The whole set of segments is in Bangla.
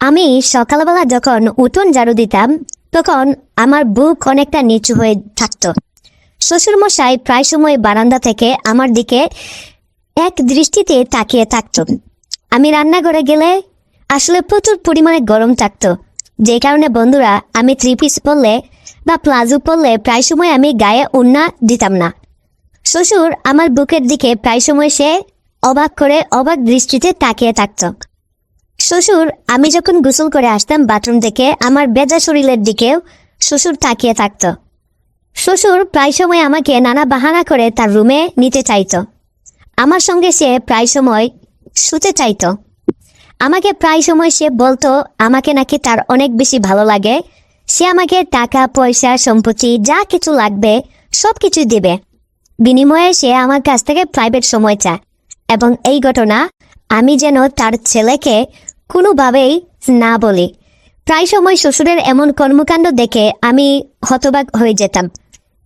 আমি সকালবেলা যখন উঠোন ঝাড়ু দিতাম তখন আমার বুক অনেকটা নিচু হয়ে থাকতো। শ্বশুরমশাই প্রায় সময় বারান্দা থেকে আমার দিকে এক দৃষ্টিতে তাকিয়ে থাকতো। আমি রান্নাঘরে গেলে আসলে প্রচুর পরিমাণে গরম থাকতো, যে কারণে বন্ধুরা আমি থ্রি পিস পরলে বা প্লাজো পরলে প্রায় সময় আমি গায়ে ওড়না দিতাম না। শ্বশুর আমার বুকের দিকে প্রায় সময় সে অবাক দৃষ্টিতে তাকিয়ে থাকতো। শ্বশুর আমি যখন গোসল করে আসতাম বাথরুম থেকে আমার ভেজা শরীরের দিকেও শ্বশুর তাকিয়ে থাকতো। শ্বশুর প্রায় সময় আমাকে নানা বাহানা করে তার রুমে নিতে চাইতো। আমার সঙ্গে সে প্রায় সময় শুতে চাইতো। আমাকে প্রায় সময় সে বলতো আমাকে নাকি তার অনেক বেশি ভালো লাগে, সে আমাকে টাকা পয়সা সম্পত্তি যা কিছু লাগবে সব কিছু দিবে, বিনিময়ে সে আমার কাছ থেকে প্রাইভেট সময় চায়। এবং এই ঘটনা আমি যেন তার ছেলেকে কোনোভাবেই না বলি। প্রায় সময় শ্বশুরের এমন কর্মকাণ্ড দেখে আমি হতবাক হয়ে যেতাম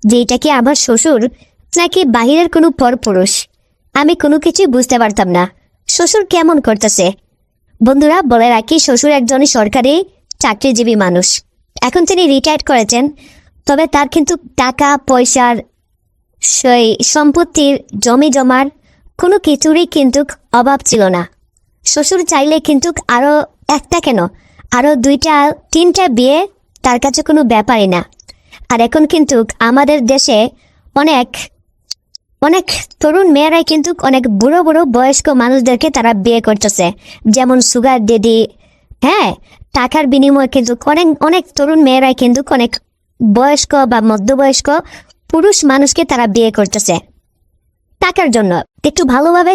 যে এটা কি আমার শ্বশুর নাকি বাহিরের কোনো পরপুরুষ। আমি কোনো কিছুই বুঝতে পারতাম না শ্বশুর কেমন করতেছে। বন্ধুরা বলে রাখি, শ্বশুর একজন সরকারি চাকরিজীবী মানুষ। এখন তিনি রিটায়ার করেছেন, তবে তার কিন্তু টাকা পয়সার সেই সম্পত্তির জমি জমার কোনো কিছুরই কিন্তু অভাব ছিল না। শ্বশুর চাইলে কিন্তু আরো একটা কেন আরো 2-3টা বিয়ে তার কাছে কোনো ব্যাপারই না। আর এখন কিন্তু আমাদের দেশে অনেক অনেক তরুণ মেয়েরাই কিন্তু অনেক বুড়ো বুড়ো বয়স্ক মানুষদেরকে তারা বিয়ে করতেছে, যেমন সুগার ডেডি। হ্যাঁ, টাকার বিনিময়ে কিন্তু অনেক তরুণ মেয়েরাই কিন্তু অনেক বয়স্ক বা মধ্যবয়স্ক পুরুষ মানুষকে তারা বিয়ে করতেছে টাকার জন্য, একটু ভালোভাবে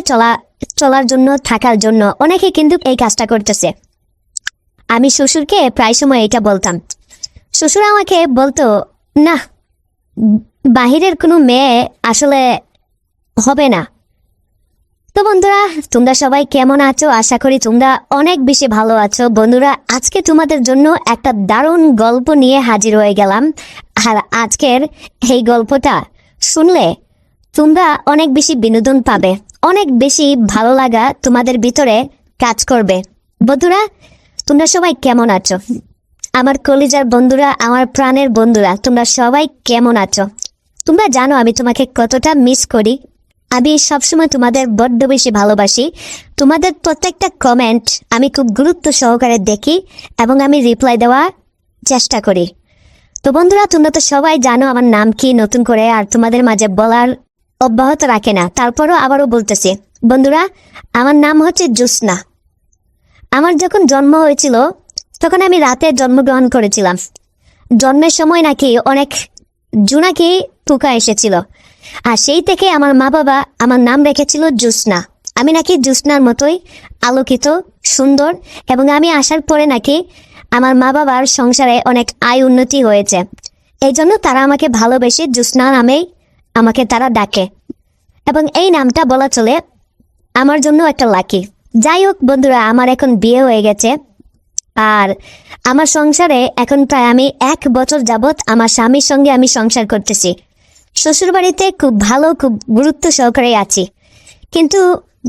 চলার জন্য, থাকার জন্য অনেকে কিন্তু এই কাজটা করতেছে। আমি শ্বশুরকে প্রায় সময় এটা বলতাম। শ্বশুর আমাকে বলতো না, বাহিরের কোনো মেয়ে আসলে হবে না। তো বন্ধুরা, তোমরা সবাই কেমন আছো? আশা করি তোমরা অনেক বেশি ভালো আছো। বন্ধুরা, আজকে তোমাদের জন্য একটা দারুণ গল্প নিয়ে হাজির হয়ে গেলাম। আর আজকের এই গল্পটা শুনলে তোমরা অনেক বেশি বিনোদন পাবে, অনেক বেশি ভালো লাগা তোমাদের ভিতরে কাজ করবে। বন্ধুরা, তোমরা সবাই কেমন আছো? আমার কলিজার বন্ধুরা, আমার প্রাণের বন্ধুরা, তোমরা সবাই কেমন আছো? তোমরা জানো আমি তোমাকে কতটা মিস করি। আমি সবসময় তোমাদের বড্ড বেশি ভালোবাসি। তোমাদের প্রত্যেকটা কমেন্ট আমি খুব গুরুত্ব সহকারে দেখি এবং আমি রিপ্লাই দেওয়ার চেষ্টা করি। তো বন্ধুরা, তোমরা তো সবাই জানো আমার নাম কি, নতুন করে আর তোমাদের মাঝে বলার অব্যাহত রাখে না, তারপরও আবারও বলতেছি। বন্ধুরা, আমার নাম হচ্ছে জ্যোৎস্না। আমার যখন জন্ম হয়েছিল তখন আমি রাতে জন্মগ্রহণ করেছিলাম। জন্মের সময় নাকি অনেক জোনাকি পোকা এসেছিল, আর সেই থেকে আমার মা বাবা আমার নাম রেখেছিল জ্যোৎস্না। আমি নাকি জ্যোৎস্নার মতোই আলোকিত, সুন্দর, এবং আমি আসার পরে নাকি আমার মা বাবার সংসারে অনেক আয় উন্নতি হয়েছে। এই জন্য তারা আমাকে ভালোবেসে জ্যোৎস্না নামেই আমাকে তারা ডাকে, এবং এই নামটা বলা চলে আমার জন্য একটা লাকি। যাই হোক বন্ধুরা, আমার এখন বিয়ে হয়ে গেছে, আর আমার সংসারে এখন প্রায় আমি 1 বছর যাবৎ আমার স্বামীর সঙ্গে আমি সংসার করতেছি। শ্বশুরবাড়িতে খুব ভালো, খুব গুরুত্ব সহকারে আছি। কিন্তু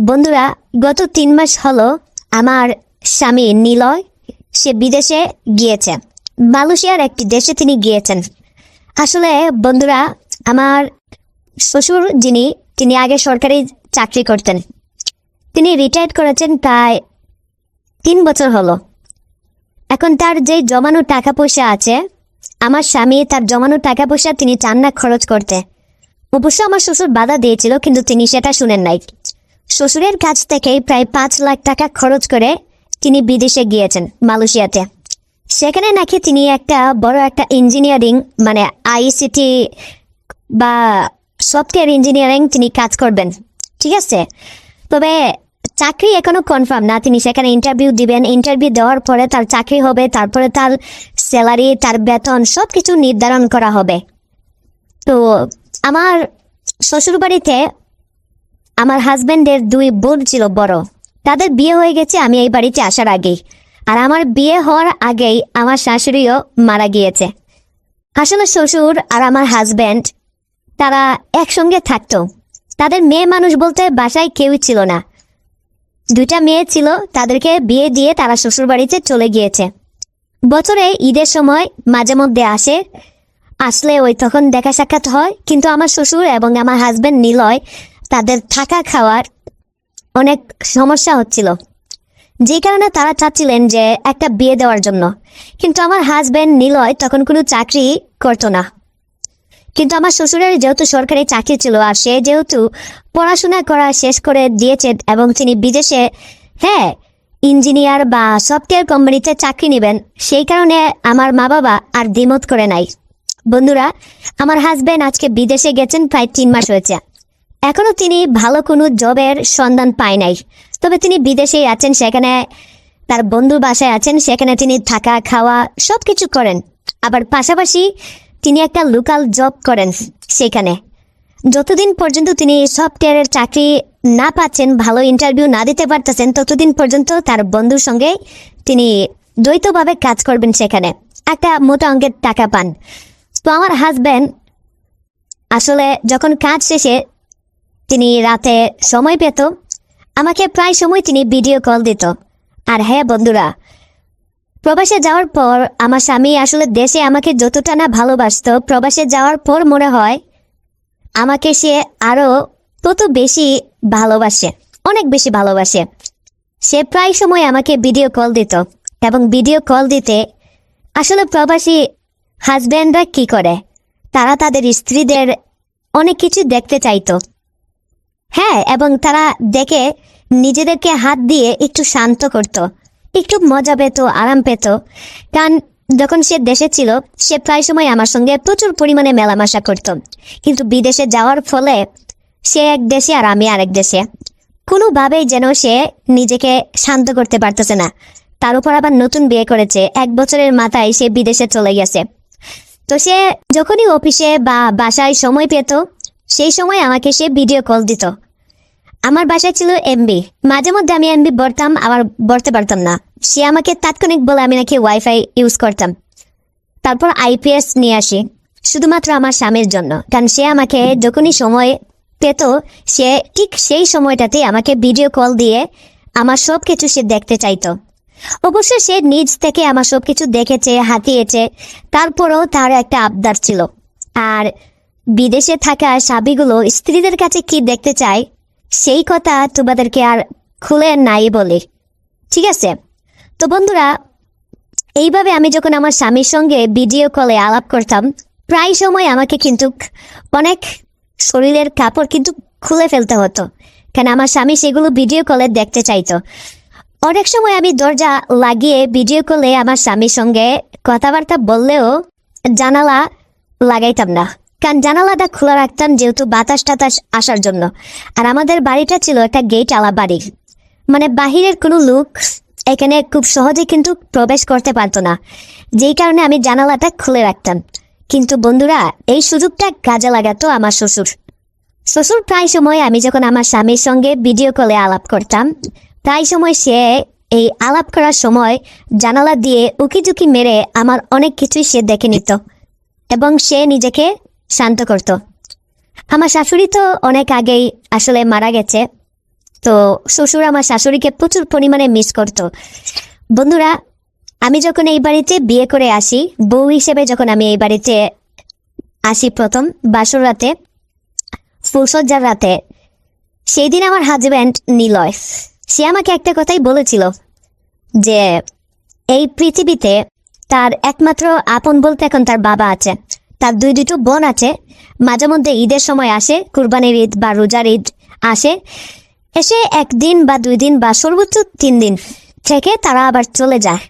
বন্ধুরা, গত 3 মাস হলো আমার স্বামী নিলয় সে বিদেশে গিয়েছে, মালয়েশিয়ার একটি দেশে তিনি গিয়েছেন। আসলে বন্ধুরা, আমার শ্বশুর তিনি আগে সরকারি চাকরি করতেন, তিনি রিটায়ার করেছেন প্রায় 3 বছর হলো। এখন তার যে জমানো টাকা পয়সা আছে, আমার স্বামী তার জমানো টাকা পয়সা তিনি চান না খরচ করতে। অবশ্য আমার শ্বশুর বাধা দিয়েছিল, কিন্তু তিনি সেটা শুনেন নাই। শ্বশুরের কাছ থেকে প্রায় 5 লাখ টাকা খরচ করে তিনি বিদেশে গিয়েছেন, মালয়েশিয়াতে। সেখানে নাকি তিনি বড় একটা ইঞ্জিনিয়ারিং, মানে আইসিটি বা সফটওয়্যার ইঞ্জিনিয়ারিং তিনি কাজ করবেন, ঠিক আছে। তবে চাকরি এখনো কনফার্ম না। তিনি সেখানে ইন্টারভিউ দিবেন, ইন্টারভিউ দেওয়ার পরে তার চাকরি হবে, তারপরে তার স্যালারি, তার বেতন সবকিছু নির্ধারণ করা হবে। তো আমার শ্বশুরবাড়িতে আমার হাজবেন্ডের 2 বোন ছিল বড়, তাদের বিয়ে হয়ে গেছে আমি এই বাড়িতে আসার আগেই। আর আমার বিয়ে হওয়ার আগেই আমার শাশুড়িও মারা গিয়েছে। আসলে শ্বশুর আর আমার হাজবেন্ড তারা একসঙ্গে থাকতো। তাদের মেয়ে মানুষ বলতে বাসায় কেউই ছিল না। দুইটা মেয়ে ছিল, তাদেরকে বিয়ে দিয়ে তারা শ্বশুর বাড়িতে চলে গিয়েছে। বছরে ঈদের সময় মাঝে মধ্যে আসলে ওই তখন দেখা সাক্ষাৎ হয়, কিন্তু আমার শ্বশুর এবং আমার হাজবেন্ড নিলয় তাদের থাকা খাওয়ার অনেক সমস্যা হচ্ছিল, যে কারণে তারা চাচ্ছিলেন যে একটা বিয়ে দেওয়ার জন্য। কিন্তু আমার হাজবেন্ড নিলয় তখন কোনো চাকরি করতো না, কিন্তু আমার শ্বশুরের যেহেতু সরকারি চাকরি ছিল, আর সে যেহেতু পড়াশোনা করা শেষ করে দিয়েছে এবং তিনি বিদেশে ইঞ্জিনিয়ার বা সফটওয়্যার কোম্পানিতে চাকরি নেবেন, সেই কারণে আমার মা বাবা আর দ্বিমত করে নাই। বন্ধুরা, আমার হাজবেন্ড আজকে বিদেশে গেছেন প্রায় 3 মাস হয়েছে, এখনো তিনি ভালো কোনো জবের সন্ধান পায় নাই। তবে তিনি বিদেশেই আছেন, সেখানে তার বন্ধুর বাসায় আছেন, সেখানে তিনি থাকা খাওয়া সবকিছু করেন। আবার পাশাপাশি তিনি একটা লোকাল জব করেন সেখানে। যতদিন পর্যন্ত তিনি সফটওয়্যারের চাকরি না পাচ্ছেন, ভালো ইন্টারভিউ না দিতে পারতেছেন, ততদিন পর্যন্ত তার বন্ধুর সঙ্গে তিনি দ্বৈতভাবে কাজ করবেন, সেখানে একটা মোটা অঙ্কের টাকা পান। তো আমার হাজব্যান্ড আসলে যখন কাজ শেষে তিনি রাতে সময় পেত, আমাকে প্রায় সময় তিনি ভিডিও কল দিত। আর হ্যাঁ বন্ধুরা, প্রবাসে যাওয়ার পর আমার স্বামী আসলে দেশে আমাকে যতটা না ভালোবাসতো, প্রবাসে যাওয়ার পর মনে হয় আমাকে সে আরো তত বেশি ভালোবাসে, অনেক বেশি ভালোবাসে। সে প্রায় সময় আমাকে ভিডিও কল দিত, এবং ভিডিও কল দিতে আসলে প্রবাসী হাজব্যান্ডরা কি করে, তারা তাদের স্ত্রীদের অনেক কিছু দেখতে চাইতো। এবং তারা দেখে নিজেদেরকে হাত দিয়ে একটু শান্ত করত, একটু মজা পেত, আরাম পেত। কারণ যখন সে দেশে ছিল, সে প্রায় সময় আমার সঙ্গে প্রচুর পরিমাণে মেলামেশা করত, কিন্তু বিদেশে যাওয়ার ফলে সে এক দেশে আর আমি আরেক দেশে, কোনোভাবেই যেন সে নিজেকে শান্ত করতে পারতেছে না। তার উপর আবার নতুন বিয়ে করেছে, 1 বছরের মাথায় সে বিদেশে চলে গেছে। তো সে যখনই অফিসে বা বাসায় সময় পেত, সেই সময় আমাকে সে ভিডিও কল দিত। আমার বাসায় ছিল এমবি, মাঝে মধ্যে আমি এমবি ভরতাম, আবার ভরতে পারতাম না। সে আমাকে তাৎক্ষণিক বলে আমি নাকি ওয়াইফাই ইউজ করতাম। তারপর আইপিএস নিয়ে আসি শুধুমাত্র আমার স্বামীর জন্য, কারণ সে আমাকে যখনই সময় পেত, সে ঠিক সেই সময়টাতে আমাকে ভিডিও কল দিয়ে আমার সব কিছু সে দেখতে চাইতো। অবশ্য সে নিজ থেকে আমার সব কিছু দেখেছে, হাতিয়েছে, তারপরেও তার একটা আবদার ছিল। আর বিদেশে থাকা স্বামীগুলো স্ত্রীদের কাছে কি দেখতে চায়, সেই কথা তোমাদেরকে আর খুলে নাই বলি, ঠিক আছে? তো বন্ধুরা, এইভাবে আমি যখন আমার স্বামীর সঙ্গে ভিডিও কলে আলাপ করতাম, প্রায় সময় আমাকে কিন্তু অনেক শরীরের কাপড় কিন্তু খুলে ফেলতে হতো, কারণ আমার স্বামী সেগুলো ভিডিও কলে দেখতে চাইতো। অনেক সময় আমি দরজা লাগিয়ে ভিডিও কলে আমার স্বামীর সঙ্গে কথাবার্তা বললেও জানালা লাগাইতাম না, কারণ জানালাটা খোলা রাখতাম যেহেতু বাতাস টাতাস আসার জন্য। আর আমাদের বাড়িটা ছিল একটা গেট আলা বাড়ি, মানে বাহিরের কোনো লোক এখানে খুব সহজে কিন্তু প্রবেশ করতে পারতো না, যেই কারণে আমি জানালাটা খুলে রাখতাম। কিন্তু বন্ধুরা, এই সুযোগটা কাজে লাগাতো আমার শ্বশুর প্রায় সময় আমি যখন আমার স্বামীর সঙ্গে ভিডিও কলে আলাপ করতাম, প্রায় সময় সে এই আলাপ করার সময় জানালা দিয়ে উকিঝুঁকি মেরে আমার অনেক কিছুই সে দেখে নিত এবং সে নিজেকে শান্ত করত। আমার শাশুড়ি তো অনেক আগেই আসলে মারা গেছে, তো শ্বশুর আমার শাশুড়িকে প্রচুর পরিমাণে মিস করত। বন্ধুরা, আমি যখন এই বাড়িতে বিয়ে করে আসি, বউ হিসেবে যখন আমি এই বাড়িতে আসি প্রথম বাসর রাতে, ফুলসজ্জার রাতে, সেই দিন আমার হাজব্যান্ড নিলয় সে আমাকে একটা কথাই বলেছিল যে এই পৃথিবীতে তার একমাত্র আপন বলতে এখন তার বাবা আছে, তার দুটো বোন আছে, মাঝে মধ্যে ঈদের সময় আসে, কুরবানির ঈদ বা রোজার ঈদ আসে, এসে 1 দিন বা 2 দিন বা সর্বোচ্চ 3 দিন থেকে তারা আবার চলে যায়।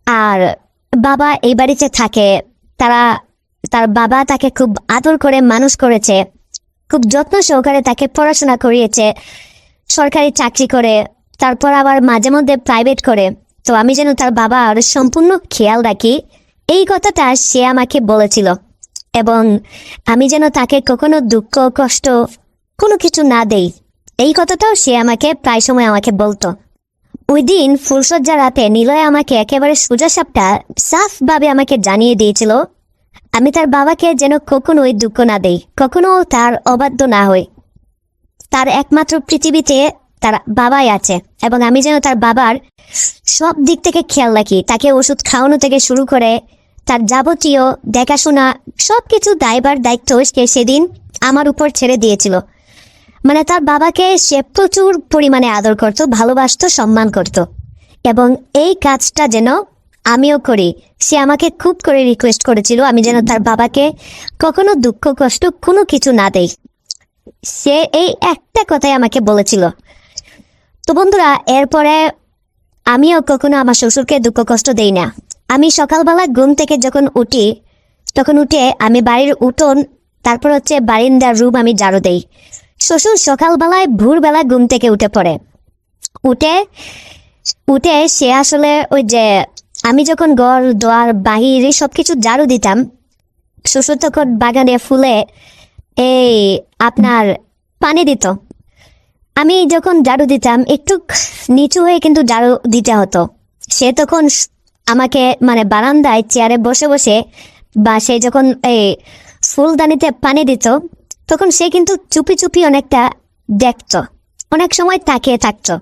আর বাবা এই বাড়িতে থাকে, তার বাবা তাকে খুব আদর করে মানুষ করেছে, খুব যত্ন সহকারে তাকে পড়াশোনা করিয়েছে, সরকারি চাকরি করে, তারপর আবার মাঝে মধ্যে প্রাইভেট করে। তো আমি যেন তার বাবা আর সম্পূর্ণ খেয়াল রাখি, এই কথাটা সে আমাকে বলেছিল, এবং আমি যেন তাকে কখনো দুঃখ কষ্ট কোনো কিছু না দেই, এই কথাটাও সে আমাকে প্রায় সময় আমাকে বলতো। ওই দিন ফুলসজ্জা রাতে নিলয় আমাকে একেবারে সোজা সাপটা সাফভাবে আমাকে জানিয়ে দিয়েছিল আমি তার বাবাকে যেন কখনোই দুঃখ না দেই, কখনো তার অবাধ্য না হই। তার একমাত্র পৃথিবীতে তার বাবাই আছে, এবং আমি যেন তার বাবার সব দিক থেকে খেয়াল রাখি। তাকে ওষুধ খাওয়ানো থেকে শুরু করে তার যাবতীয় দেখাশোনা সবকিছু দায়ভার দায়িত্ব সে সেদিন আমার উপর ছেড়ে দিয়েছিল। মানে তার বাবাকে সে প্রচুর পরিমাণে আদর করত, ভালোবাসতো, সম্মান করত, এবং এই কাজটা যেন আমিও করি। সে আমাকে খুব করে রিকোয়েস্ট করেছিল আমি যেন তার বাবাকে কখনো দুঃখ কষ্ট কোনো কিছু না দেই। সে এই একটা কথাই আমাকে বলেছিল। তো বন্ধুরা, এরপরে আমিও কখনো আমার শ্বশুরকে দুঃখ কষ্ট দেই না। আমি সকালবেলা ঘুম থেকে যখন উঠি, তখন উঠে আমি বাড়ির উঠোন, তারপর হচ্ছে বারিন্দার রুম আমি ঝাড়ু দেই। শ্বশুর সকালবেলায় ভোরবেলা ঘুম থেকে উঠে পড়ে। উঠে সে আসলে ওই যে আমি যখন ঘর দোয়ার বাহিরে সবকিছু ঝাড়ু দিতাম, শ্বশুর তখন বাগানে ফুলে এই আপনার পানি দিত। আমি যখন ঝাড়ু দিতাম একটু নিচু হয়ে কিন্তু ঝাড়ু দিতে হতো। সে তখন আমাকে মানে বারান্দায় চেয়ারে বসে বসে, বা সে যখন এই ফুলদানিতে পানি দিত, তখন সে কিন্তু চুপি চুপি অনেকটা দেখতো, অনেক সময় তাকিয়ে থাকতো।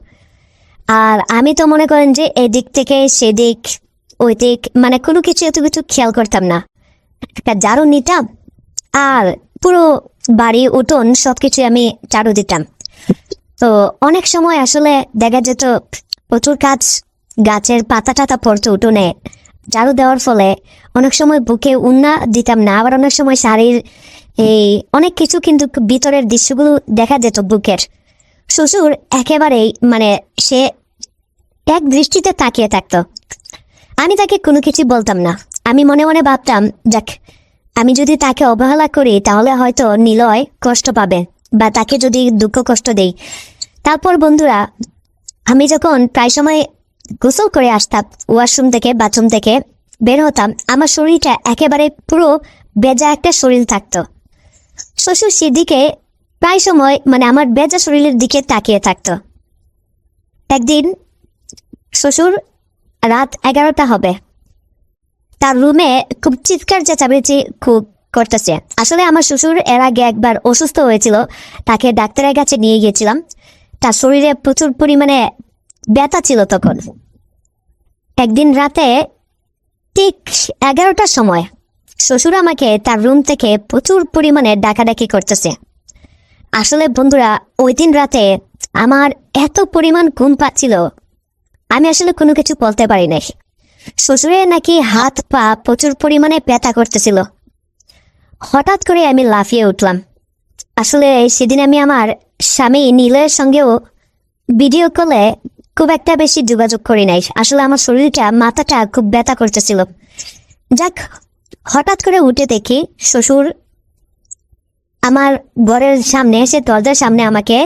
আর আমি তো মনে করেন যে এদিক থেকে সেদিক ওই দিক মানে কোনো কিছু এত কিছু খেয়াল করতাম না। একটা ঝাড়ু নিতাম আর পুরো বাড়ি উঠোন সবকিছু আমি ঝাড়ু দিতাম। তো অনেক সময় আসলে দেখা যেত প্রচুর কাজ, গাছের পাতা টাতা পড়তো উঠোনে ঝাড়ু দেওয়ার ফলে। অনেক সময় বুকে উন্না দিতাম না, আবার অনেক সময় শাড়ির এই অনেক কিছু কিন্তু ভিতরের দৃশ্যগুলো দেখা যেত বুকের। শ্বশুর একেবারেই মানে সে এক দৃষ্টিতে তাকিয়ে থাকতো। আমি তাকে কোনো কিছু বলতাম না। আমি মনে মনে ভাবতাম, যাক, আমি যদি তাকে অবহেলা করি তাহলে হয়তো নিলয় কষ্ট পাবে, বা তাকে যদি দুঃখ কষ্ট দেই। তারপর বন্ধুরা, আমি যখন প্রায় সময় গোসল করে আসতাম ওয়াশরুম থেকে, বাথরুম থেকে বের হতাম, আমার শরীরটা একেবারে পুরো বেজা একটা শরীর থাকতো। শ্বশুর সেদিকে প্রায় সময় মানে আমার বেজা শরীরের দিকে তাকিয়ে থাকতো। একদিন শ্বশুর রাত 11টা হবে, তার রুমে খুব চিৎকার চেঁচামেচি খুব করতেছে। আসলে আমার শ্বশুর এর আগে একবার অসুস্থ হয়েছিল, তাকে ডাক্তারের কাছে নিয়ে গিয়েছিলাম। তার শরীরে প্রচুর পরিমাণে ব্যথা ছিল তখন। একদিন রাতে ঠিক 11টার সময় শ্বশুর আমাকে তার রুম থেকে প্রচুর পরিমাণে ডাকাডাকি করতেছে। আসলে বন্ধুরা, ওই দিন রাতে আমার এত পরিমাণ ঘুম পাচ্ছিল, আমি আসলে কোনো কিছু বলতে পারি নাই। শ্বশুরের নাকি হাত পা প্রচুর পরিমাণে ব্যথা করতেছিল। হঠাৎ করে আমি লাফিয়ে উঠলাম। আসলে সেদিন আমি আমার স্বামী নীলের সঙ্গেও ভিডিও কলে খুব একটা বেশি যোগাযোগ করি নাই। আসলে আমার শরীরটা, মাথাটা খুব ব্যথা করতেছিল। যাক, হঠাৎ করে উঠে দেখি শ্বশুর আমার ঘরের সামনে এসে দরজার সামনে আমাকে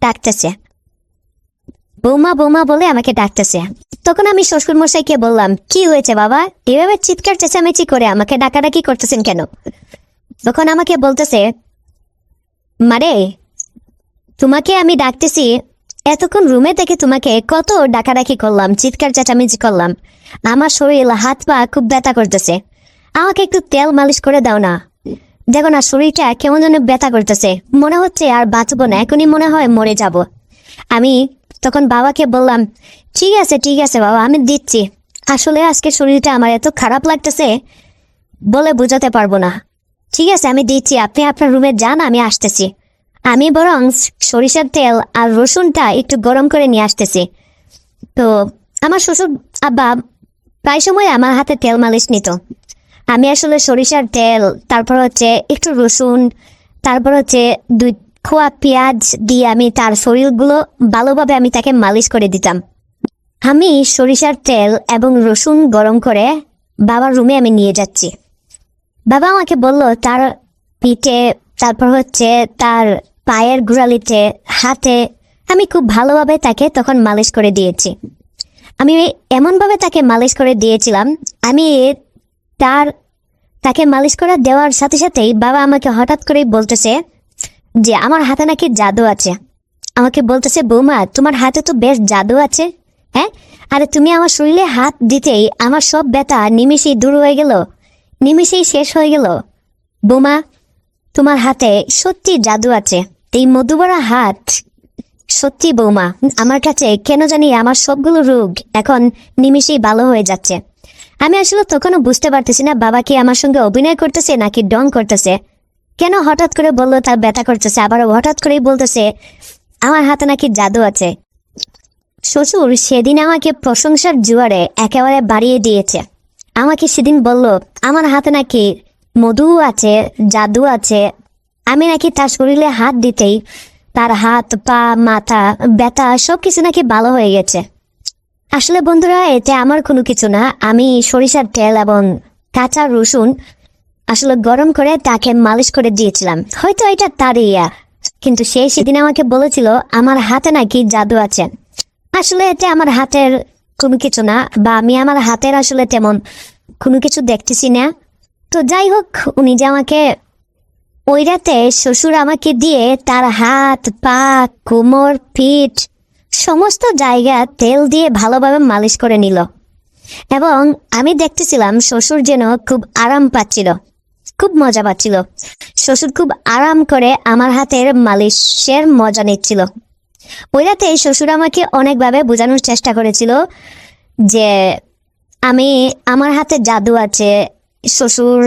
ডাকতেছে, বৌমা বৌমা বলে আমাকে ডাকতেছে। তখন আমি শ্বশুর মশাইকে বললাম, কি হয়েছে বাবা, এভাবে চিৎকার চেঁচামেচি করে আমাকে ডাকাডাকি করতেছেন কেন? তখন আমাকে বলতেছে, মারে, তোমাকে আমি ডাকতেছি, এতক্ষণ রুমে থেকে তোমাকে কত ডাকাডাকি করলাম, চিৎকার চেঁচামেচি করলাম, আমার শরীর হাত পা খুব ব্যথা করতেছে, আমাকে একটু তেল মালিশ করে দাও না। দেখো না, শরীরটা কেমন যেন ব্যথা করতেছে, মনে হচ্ছে আর বাঁচবো না, এখনই মনে হয় মরে যাব। আমি তখন বাবাকে বললাম, ঠিক আছে বাবা, আমি দিচ্ছি। আসলে আজকে শরীরটা আমার এত খারাপ লাগতেছে, বলে বোঝাতে পারবো না। ঠিক আছে, আমি দিচ্ছি, আপনি আপনার রুমে যান, আমি আসতেছি। আমি বরং সরিষার তেল আর রসুনটা একটু গরম করে নিয়ে আসতেছি। তো আমার শ্বশুর আব্বা প্রায় সময় আমার হাতে তেল মালিশ নিত। আমি আসলে সরিষার তেল, তারপর হচ্ছে একটু রসুন, তারপর হচ্ছে 2 খোয়া পেঁয়াজ দিয়ে আমি তার শরীরগুলো ভালোভাবে আমি তাকে মালিশ করে দিতাম। আমি সরিষার তেল এবং রসুন গরম করে বাবার রুমে আমি নিয়ে যাচ্ছি। বাবা আমাকে বলল তার পিঠে, তারপর হচ্ছে তার পায়ের গোড়ালিতে, হাতে আমি খুব ভালোভাবে তাকে তখন মালিশ করে দিয়েছি। আমি এমনভাবে তাকে মালিশ করে দিয়েছিলাম, আমি তাকে মালিশ করে দেওয়ার সাথে সাথেই বাবা আমাকে হঠাৎ করেই বলতেছে যে আমার হাতে নাকি জাদু আছে। আমাকে বলতেছে, বৌমা, তোমার হাতে তো বেশ জাদু আছে। হ্যাঁ, আরে তুমি আমার শরীরে হাত দিতেই আমার সব ব্যথা নিমিষেই দূর হয়ে গেল, নিমিষেই শেষ হয়ে গেল। বৌমা, তোমার হাতে সত্যি জাদু আছে। এই মধুভরা হাত সত্যি বৌমা, আমার কাছে কেন জানি আমার সবগুলো রোগ এখন নিমিষেই ভালো হয়ে যাচ্ছে। আমি আসলে তখনও বুঝতে পারতেছি না বাবা কি আমার সঙ্গে অভিনয় করতেছে নাকি ডং করতেছে। কেন হঠাৎ করে বললো তার ব্যথা করতেছে, আবার হঠাৎ করেই বলতেছে আমার হাতে নাকি জাদু আছে। শ্বশুর সেদিন আমাকে প্রশংসার জোয়ারে একেবারে বাড়িয়ে দিয়েছে। আমাকে সেদিন বলল আমার হাতে নাকি মধু আছে, জাদু আছে। আমি নাকি তার শরীরে হাত দিতেই তার হাত, পা, মাথা, ব্যথা সবকিছু নাকি ভালো হয়ে গেছে। আসলে বন্ধুরা, এতে আমার কোনো কিছু না। আমি সরিষার তেল এবং কাঁচা রসুন আসলে গরম করে তাকে মালিশ করে দিয়েছিলাম, হয়তো এটা তার ইয়া। কিন্তু সে সেদিন আমাকে বলেছিল আমার হাতে নাকি জাদু আছে। আসলে এতে আমার হাতের কোনো কিছু না, বা আমি আমার হাতের আসলে তেমন কোনো কিছু দেখতেছি না। তো যাই হোক, উনি যে আমাকে ওই রাতে শ্বশুর আমাকে দিয়ে তার হাত, পা, কোমর, পিঠ সমস্ত জায়গা তেল দিয়ে ভালোভাবে মালিশ করে নিল। এবং আমি দেখতেছিলাম শ্বশুর যেন খুব আরাম পাচ্ছিল, খুব মজা পাচ্ছিল। শ্বশুর খুব আরাম করে আমার হাতের মালিশের মজা নিচ্ছিল। ওই রাতে শ্বশুর আমাকে অনেকভাবে বোঝানোর চেষ্টা করেছিল যে আমার হাতে জাদু আছে। শ্বশুর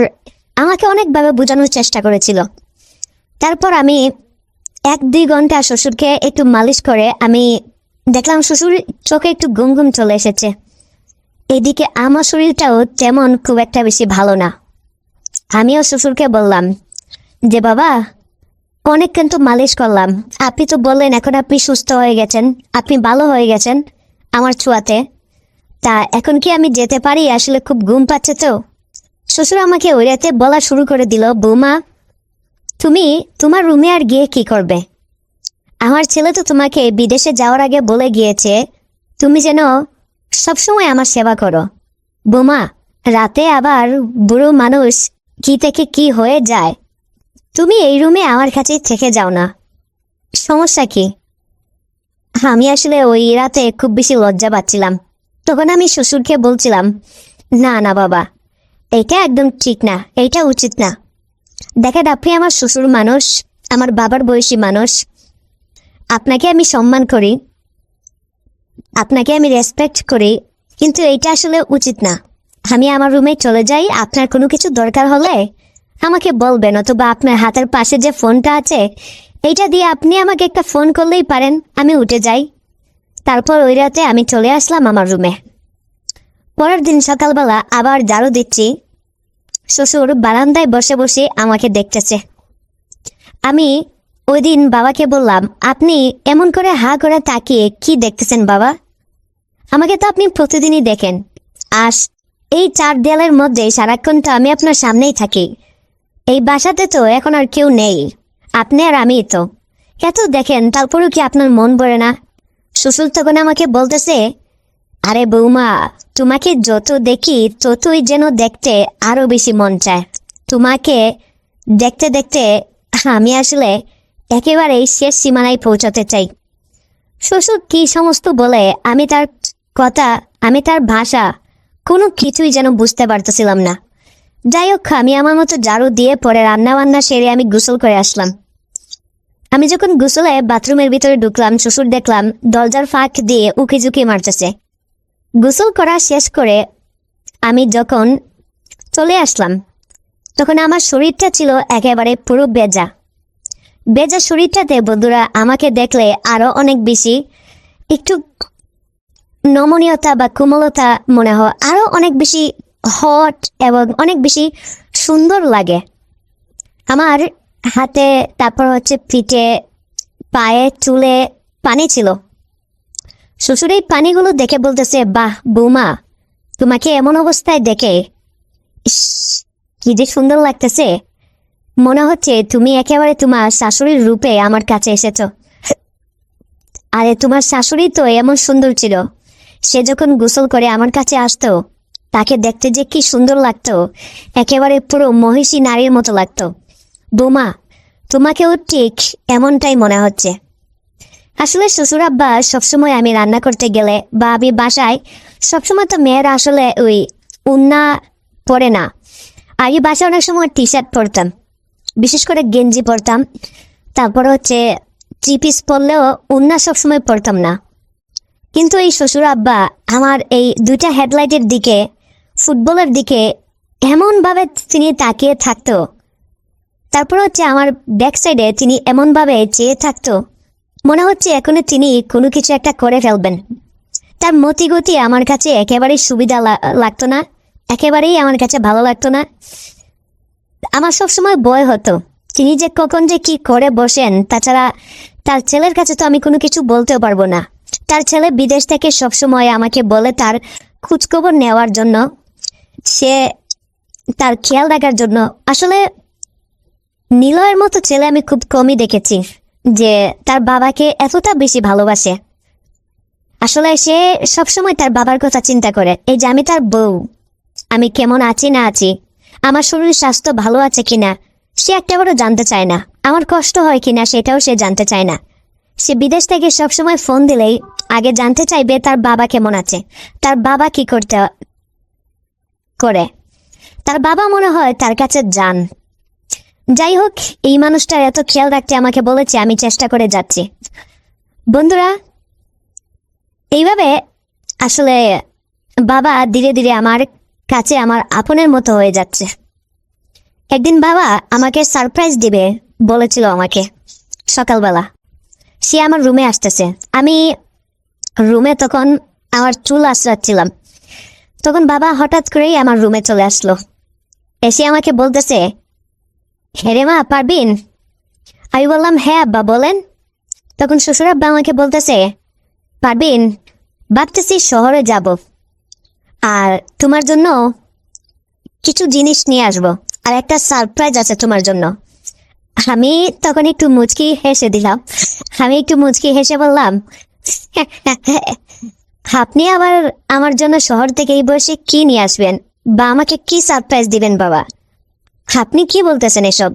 আমাকে অনেকভাবে বোঝানোর চেষ্টা করেছিল। তারপর আমি 1-2 ঘন্টা শ্বশুরকে একটু মালিশ করে আমি দেখলাম শ্বশুর চোখে একটু ঘুম ঘুম চলে এসেছে। এদিকে আমার শরীরটাও তেমন খুব একটা বেশি ভালো না। আমিও শ্বশুরকে বললাম যে বাবা, অনেক কিন্তু মালিশ করলাম, আপনি তো বললেন এখন আপনি সুস্থ হয়ে গেছেন, আপনি ভালো হয়ে গেছেন আমার ছোঁয়াতে, তা এখন কি আমি যেতে পারি? আসলে খুব ঘুম পাচ্ছে তো। শ্বশুর আমাকে ওই রাতে বলা শুরু করে দিল, বৌমা তুমি তোমার রুমে আর গিয়ে কি করবে? আমার ছেলে তো তোমাকে বিদেশে যাওয়ার আগে বলে গিয়েছে তুমি যেন সবসময় আমার সেবা করো। বৌমা, রাতে আবার বুড়ো মানুষ কি থেকে কি হয়ে যায়, তুমি এই রুমে আমার কাছেই থেকে যাও না, সমস্যা কি? আমি আসলে ওই রাতে খুব বেশি লজ্জা পাচ্ছিলাম। তখন আমি শ্বশুরকে বলছিলাম, না না বাবা, এটা একদম ঠিক না, এইটা উচিত না। দেখেন, আপনি আমার শ্বশুর মানুষ, আমার বাবার বয়সী মানুষ, আপনাকে আমি সম্মান করি, আপনাকে আমি রেসপেক্ট করি, কিন্তু এইটা আসলে উচিত না। আমি আমার রুমে চলে যাই, আপনার কোনো কিছু দরকার হলে আমাকে বলবেন, অথবা আপনার হাতের পাশে যে ফোনটা আছে এইটা দিয়ে আপনি আমাকে একটা ফোন করলেই পারেন, আমি উঠে যাই। তারপর ওই রাতে আমি চলে আসলাম আমার রুমে। পরের দিন সকালবেলা আবার ঝাড়ু দিচ্ছি, শ্বশুর বারান্দায় বসে বসে আমাকে দেখতেছে। আমি ওই দিন বাবাকে বললাম, আপনি এমন করে হা করে তাকিয়ে কি দেখতেছেন বাবা? আমাকে তো আপনি প্রতিদিনই দেখেন, আর এই 4 দেয়ালের মধ্যে সারাক্ষণ তো আমি আপনার সামনেই থাকি। এই বাসাতে তো এখন আর কেউ নেই, আপনি আর আমি তো এত দেখেন, তারপরেও কি আপনার মন ভরে না? শ্বশুর তখন আমাকে বলতেছে, আরে বৌমা, তোমাকে যত দেখি ততই যেন দেখতে আরো বেশি মন চায়। তোমাকে দেখতে দেখতে আমি আসলে একেবারেই শেষ সীমানায় পৌঁছাতে চাই। শ্বশুর কি সমস্ত বলে, আমি তার কথা, আমি তার ভাষা কোনো কিছুই যেন বুঝতে পারতেছিলাম না। যাই হোক, আমি আমার মতো ঝাড়ু দিয়ে পরে রান্না বান্না সেরে আমি গোসল করে আসলাম। আমি যখন গোসলে বাথরুমের ভিতরে ঢুকলাম, শ্বশুর দেখলাম দরজার ফাঁক দিয়ে উকি ঝুঁকি মারতেছে। গোসল করা শেষ করে আমি যখন চলে আসলাম, তখন আমার শরীরটা ছিল একেবারে পুরো বেজা। বেজা শরীরটাতে বন্ধুরা আমাকে দেখলে আরো অনেক বেশি একটু নমনীয়তা বা কোমলতা মনে হয়, আরো অনেক বেশি হট এবং অনেক বেশি সুন্দর লাগে। আমার হাতে, তারপর হচ্ছে পিঠে, পায়ে, চুলে পানি ছিল। শ্বশুর এই পানিগুলো দেখে বলতেছে, বাহ বৌমা, তোমাকে এমন অবস্থায় দেখে ইস, কি যে সুন্দর লাগতেছে, মনে হচ্ছে তুমি একেবারে তোমার শাশুড়ির রূপে আমার কাছে এসেছো। আরে তোমার শাশুড়ি তো এমন সুন্দর ছিল, সে যখন গোসল করে আমার কাছে আসতো তাকে দেখতে যে কি সুন্দর লাগতো, একেবারে পুরো মহিষী নারীর মতো লাগতো। বৌমা, তোমাকেও ঠিক এমনটাই মনে হচ্ছে। আসলে শ্বশুর আব্বা সবসময় আমি রান্না করতে গেলে বা আমি বাসায়, সবসময় তো মেয়েরা আসলে ওই উন্না পরে না। আমি বাসায় অনেক সময় টি শার্ট পরতাম, বিশেষ করে গেঞ্জি পরতাম, তারপর হচ্ছে থ্রি পিস পরলেও উন্না সবসময় পরতাম না। কিন্তু এই শ্বশুর আব্বা আমার এই দুইটা হেডলাইটের দিকে, ফুটবলের দিকে এমনভাবে তিনি তাকিয়ে থাকতো, তারপর হচ্ছে আমার ব্যাক সাইডে তিনি এমনভাবে চেয়ে থাকতো, মনে হচ্ছে এখনো তিনি কোনো কিছু একটা করে ফেলবেন। তার মতিগতি আমার কাছে একেবারেই সুবিধা লাগতো না, একেবারেই আমার কাছে ভালো লাগতো না। আমার সবসময় ভয় হতো তিনি যে কখন যে কি করে বসেন। তাছাড়া তার ছেলের কাছে তো আমি কোনো কিছু বলতেও পারবো না। তার ছেলে বিদেশ থেকে সবসময় আমাকে বলে তার খোঁজখবর নেওয়ার জন্য, সে তার খেয়াল রাখার জন্য। আসলে নিলয়ের মতো ছেলে আমি খুব কমই দেখেছি যে তার বাবাকে এতটা বেশি ভালোবাসে। আসলে সে সবসময় তার বাবার কথা চিন্তা করে, এই যে আমি তার বউ, আমি কেমন আছি না আছি, আমার শরীর স্বাস্থ্য ভালো আছে কিনা সে একটাবারও জানতে চায় না, আমার কষ্ট হয় কিনা সেটাও সে জানতে চায় না। সে বিদেশ থেকে সবসময় ফোন দিলেই আগে জানতে চাইবে তার বাবা কেমন আছে, তার বাবা কি করে। তার বাবা মনে হয় তার কাছে যান। যাই হোক, এই মানুষটার এত খেয়াল রাখতে আমাকে বলেছে, আমি চেষ্টা করে যাচ্ছি। বন্ধুরা, এইভাবে আসলে বাবা ধীরে ধীরে আমার কাছে আমার আপনের মতো হয়ে যাচ্ছে। একদিন বাবা আমাকে সারপ্রাইজ দিবে বলেছিল আমাকে। সকালবেলা সে আমার রুমে আসতেছে, আমি রুমে তখন আমার চুল আঁচড়াচ্ছিলাম। তখন বাবা হঠাৎ করেই আমার রুমে চলে আসলো, এসে আমাকে বলতেছে, হেরে মা পারবিন? আমি বললাম, হ্যাঁ আব্বা বলেন। তখন শ্বশুর আব্বা আমাকে বলতেছে, পারবিন, ভাবতেছি শহরে যাব, আর তোমার জন্য কিছু জিনিস নিয়ে আসবো, আর একটা সারপ্রাইজ আছে তোমার জন্য। আমি তখন একটু মুচকি হেসে দিলাম। আমি একটু মুচকি হেসে বললাম, আপনি আবার আমার জন্য শহর থেকে এই বয়সে কি নিয়ে আসবেন, বা আমাকে কি সারপ্রাইজ দিবেন বাবা? আপনি কি বলতেছেন এসব?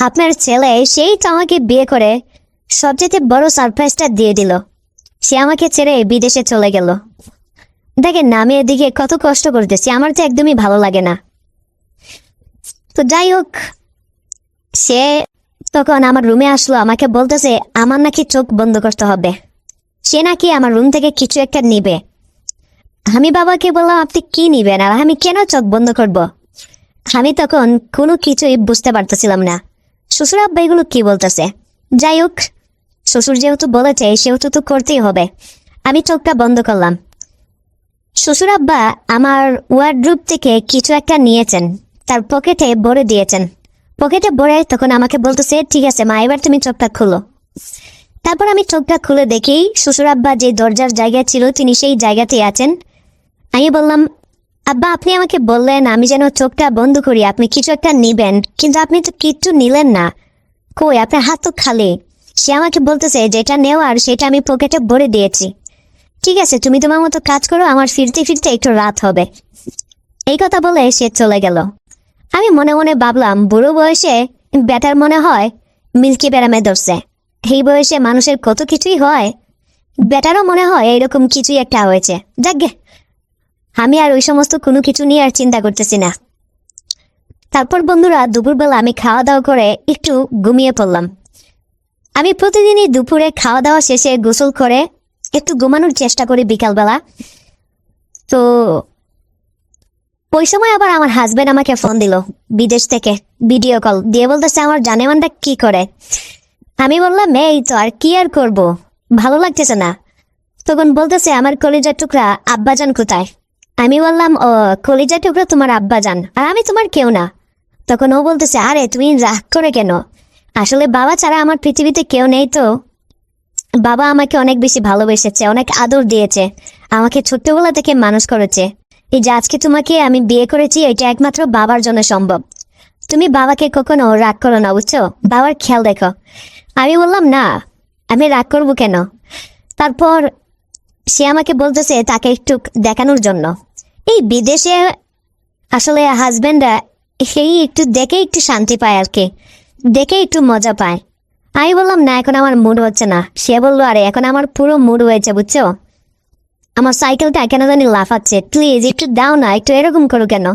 আপনার ছেলে সেই তো আমাকে বিয়ে করে সবচেয়ে বড় সারপ্রাইজটা দিয়ে দিল, সে আমাকে ছেড়ে বিদেশে চলে গেল। দেখেন না আমি এদিকে কত কষ্ট করতেছি, আমার তো একদমই ভালো লাগে না। তো যাই হোক, সে তখন আমার রুমে আসলো, আমাকে বলতেছে আমার নাকি চোখ বন্ধ করতে হবে, সে নাকি আমার রুম থেকে কিছু একটা নিবে। আমি বাবাকে বললাম, আপনি কি নিবেন আর আমি কেন চোখ বন্ধ করব? আমি তখন কোনো কিছুই বুঝতে পারতেছিলাম না। শ্বশুর আব্বা এগুলো কি বলতেছে? যাই হোক, শ্বশুর যেহেতু বলেছে সেহেতু তো করতেই হবে। আমি চোখটা বন্ধ করলাম। শ্বশুর আব্বা আমার ওয়ার্ডরোব থেকে কিছু একটা নিয়েছেন, তার পকেটে ভরে দিয়েছেন। পকেটে ভরে তখন আমাকে বলতেছে, ঠিক আছে মা, এবার তুমি চোখটা খুলো। তারপর আমি চোখটা খুলে দেখি শ্বশুর আব্বা যে দরজার জায়গা ছিল তিনি সেই জায়গাতেই আছেন। আমি বললাম, আব্বা আপনি আমাকে বললেন আমি যেন চোখটা বন্ধ করি, আপনি কিছু একটা নিবেন, কিন্তু আপনি তো কিচ্ছু নিলেন না, কই আপনার হাত তো খালি। সে আমাকে বলতেছে যেটা নেওয়ার সেটা আমি পকেটে ভরে দিয়েছি। ঠিক আছে, তুমি তোমার মতো কাজ করো, আমার ফিরতে ফিরতে একটু রাত হবে। এই কথা বলে সে চলে গেল। আমি মনে মনে ভাবলাম, বুড়ো বয়সে ব্যাটার মনে হয় মিল্কি ব্যারামে ধরছে। এই বয়সে মানুষের কত কিছুই হয়, ব্যাটারও মনে হয় এইরকম কিছুই একটা হয়েছে। যাকগে, আমি আর ওই সমস্ত কোনো কিছু নিয়ে আর চিন্তা করতেছি না। তারপর বন্ধুরা, দুপুরবেলা আমি খাওয়া দাওয়া করে একটু ঘুমিয়ে পড়লাম। আমি প্রতিদিনই দুপুরে খাওয়া দাওয়া শেষে গোসল করে একটু ঘুমানোর চেষ্টা করি বিকালবেলা। তো ওই সময় আবার আমার হাজবেন্ড আমাকে ফোন দিল বিদেশ থেকে, ভিডিও কল দিয়ে বলতেছে আমার জানেমানটা কি করে। আমি বললাম, এই তো আর কি আর করব, ভালো লাগতেছে না। তখন বলতেছে, আমার কলিজার টুকরা আব্বাজান কোথায়? আমি বললাম, ও কলিজার টুকরা তোমার আব্বাজান, আর আমি তোমার কেউ না। তখন ও বলতেছে, আরে তুমি রাগ করে কেন? আসলে বাবা ছাড়া আমার পৃথিবীতে কেউ নেই। তো বাবা আমাকে অনেক বেশি ভালোবেসেছে, অনেক আদর দিয়েছে, আমাকে ছোট্টবেলা থেকে মানুষ করেছে। এই যে আজকে তোমাকে আমি বিয়ে করেছি, এটা একমাত্র বাবার জন্য সম্ভব। তুমি বাবাকে কখনো রাগ করো না, বুঝছো? বাবার খেয়াল দেখো। আমি বললাম, না আমি রাগ করবো কেন? তারপর সে আমাকে বলতেছে তাকে একটু দেখানোর জন্য। এই বিদেশে আসলে হাজবেন্ডরা সেই একটু দেখে একটু শান্তি পায় আর কি, দেখে একটু মজা পায়। আমি বললাম, না এখন আমার মুড হচ্ছে না। সে বললো, আরে এখন আমার পুরো মুড হয়েছে, বুঝছো? আমার সাইকেলটা কেন জানি লাফাচ্ছে, প্লিজ একটু দাও না, একটু এরকম করো কেন?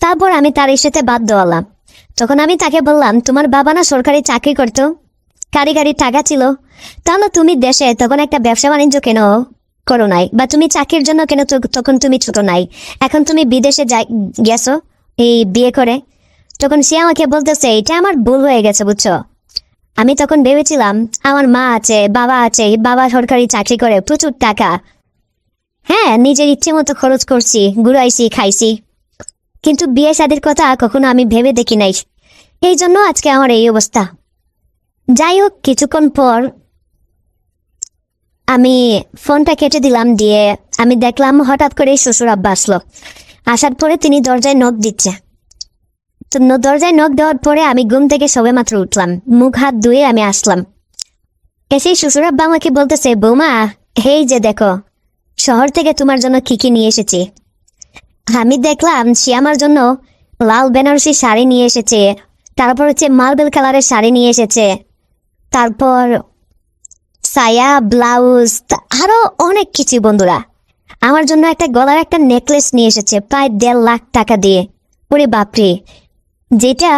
তারপর আমি তার সাথে বাধ্য হলাম। তখন আমি তাকে বললাম, তোমার বাবা না সরকারি চাকরি করতো, কারি টাকা ছিল, তাহলে তুমি দেশে তখন একটা ব্যবসা বাণিজ্য কেন করো নাই, বা তুমি চাকরির জন্য কেন তখন তুমি ছোট নাই, এখন তুমি বিদেশে গেছো এই বিয়ে করে। তখন সে আমাকে বলতেছে এটা আমার ভুল হয়ে গেছে বুঝছো। আমি তখন ভেবেছিলাম আমার মা আছে, বাবা আছে, বাবা সরকারি চাকরি করে, প্রচুর টাকা, হ্যাঁ নিজের ইচ্ছে মতো খরচ করছি, ঘুরাইছি, খাইছি, কিন্তু বিয়ে শাদীর কথা কখনো আমি ভেবে দেখি নাই। এই জন্য আজকে আমার এই অবস্থা। যাই হোক, কিছুক্ষণ পর আমি ফোনটা কেটে দিলাম, দিয়ে আমি দেখলাম হঠাৎ করে শ্বশুর আব্বা আসলো। আসার পরে তিনি দরজায় নখ দিচ্ছে। তো দরজায় নখ দেওয়ার পরে আমি ঘুম থেকে সবে মাত্র উঠলাম, মুখ হাত ধুয়ে আমি আসলাম। এসেই শ্বশুর আব্বা আমাকে বলতেছে, বৌমা এই যে দেখো শহর থেকে তোমার জন্য কি কি নিয়ে এসেছি। আমি দেখলাম সে আমার জন্য লাল বেনারসি শাড়ি নিয়ে এসেছে, তারপর হচ্ছে মার্বেল কালারের শাড়ি নিয়ে এসেছে, তারপর সায়া, ব্লাউজ, আরো অনেক কিছু। বন্ধুরা, আমার জন্য একটা গলার একটা নেকলেস নিয়ে এসেছে প্রায় 1.5 লাখ টাকা দিয়ে। ওরে বাপরে, যেটা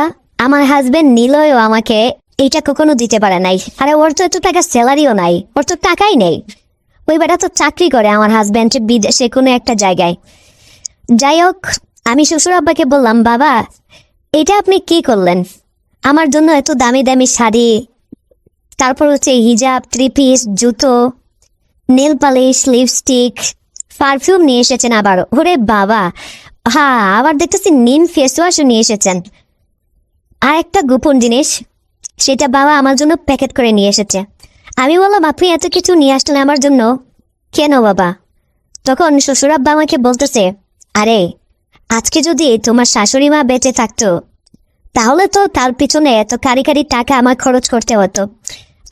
আমার হাজবেন্ড নিলয়ও আমাকে এইটা কখনো দিতে পারে নাই। আরে ওর তো এত টাকা স্যালারিও নাই, ওর তো টাকাই নেই। ওই বেটা তো চাকরি করে আমার হাজবেন্ড বিদেশে কোনো একটা জায়গায়। যাই হোক, আমি শ্বশুর আব্বাকে বললাম, বাবা এটা আপনি কি করলেন, আমার জন্য এত দামি দামি শাড়ি, তারপর হচ্ছে হিজাব, 3 পিস, জুতো, নেল পালিশ, লিপস্টিক, পারফিউম নিয়ে এসেছেন আবার। ওরে বাবা, হ্যাঁ আবার দেখতেছি নিম ফেস ওয়াশও নিয়ে এসেছেন। আর একটা গোপন জিনিস, সেটা বাবা আমার জন্য প্যাকেট করে নিয়ে এসেছে। আমি বললাম, আপনি এত কিছু নিয়ে আসলেন আমার জন্য কেন বাবা? তখন শ্বশুর আব্বা আমাকে বলতেছে, আরে আজকে যদি তোমার শাশুড়ি মা বেঁচে থাকতো তাহলে তো তার পিছনে এত কারি টাকা আমার খরচ করতে হতো।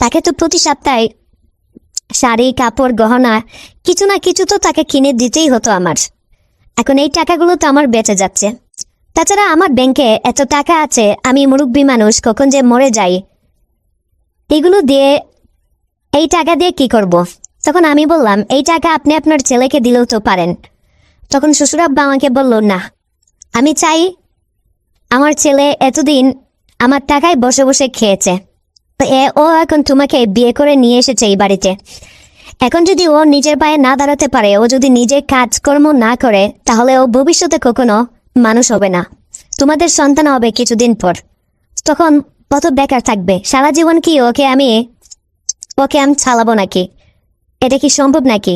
তাকে তো প্রতি সপ্তাহে শাড়ি, কাপড়, গহনা কিছু না কিছু তো তাকে কিনে দিতেই হতো আমার। এখন এই টাকাগুলো তো আমার বেঁচে যাচ্ছে। তাছাড়া আমার ব্যাংকে এত টাকা আছে, আমি মুরব্বী মানুষ, কখন যে মরে যাই, এগুলো দিয়ে এই টাকা দিয়ে কি করব? তখন আমি বললাম, এই টাকা আপনি আপনার ছেলেকে দিলেও তো পারেন। তখন শ্বশুর আব্বা আমাকে বলল, না আমি চাই আমার ছেলে এতদিন আমার টাকায় বসে বসে খেয়েছে, ও এখন তোমাকে বিয়ে করে নিয়ে এসেছে এই বাড়িতে। এখন যদি ও নিজের পায়ে না দাঁড়াতে পারে, ও যদি নিজের কাজকর্ম না করে, তাহলে ও ভবিষ্যতে কখনো মানুষ হবে না। তোমাদের সন্তান হবে কিছুদিন পর, তখন কত বেকার থাকবে সারা জীবন। কি ওকে আমি চালাবো নাকি? এটা কি সম্ভব নাকি?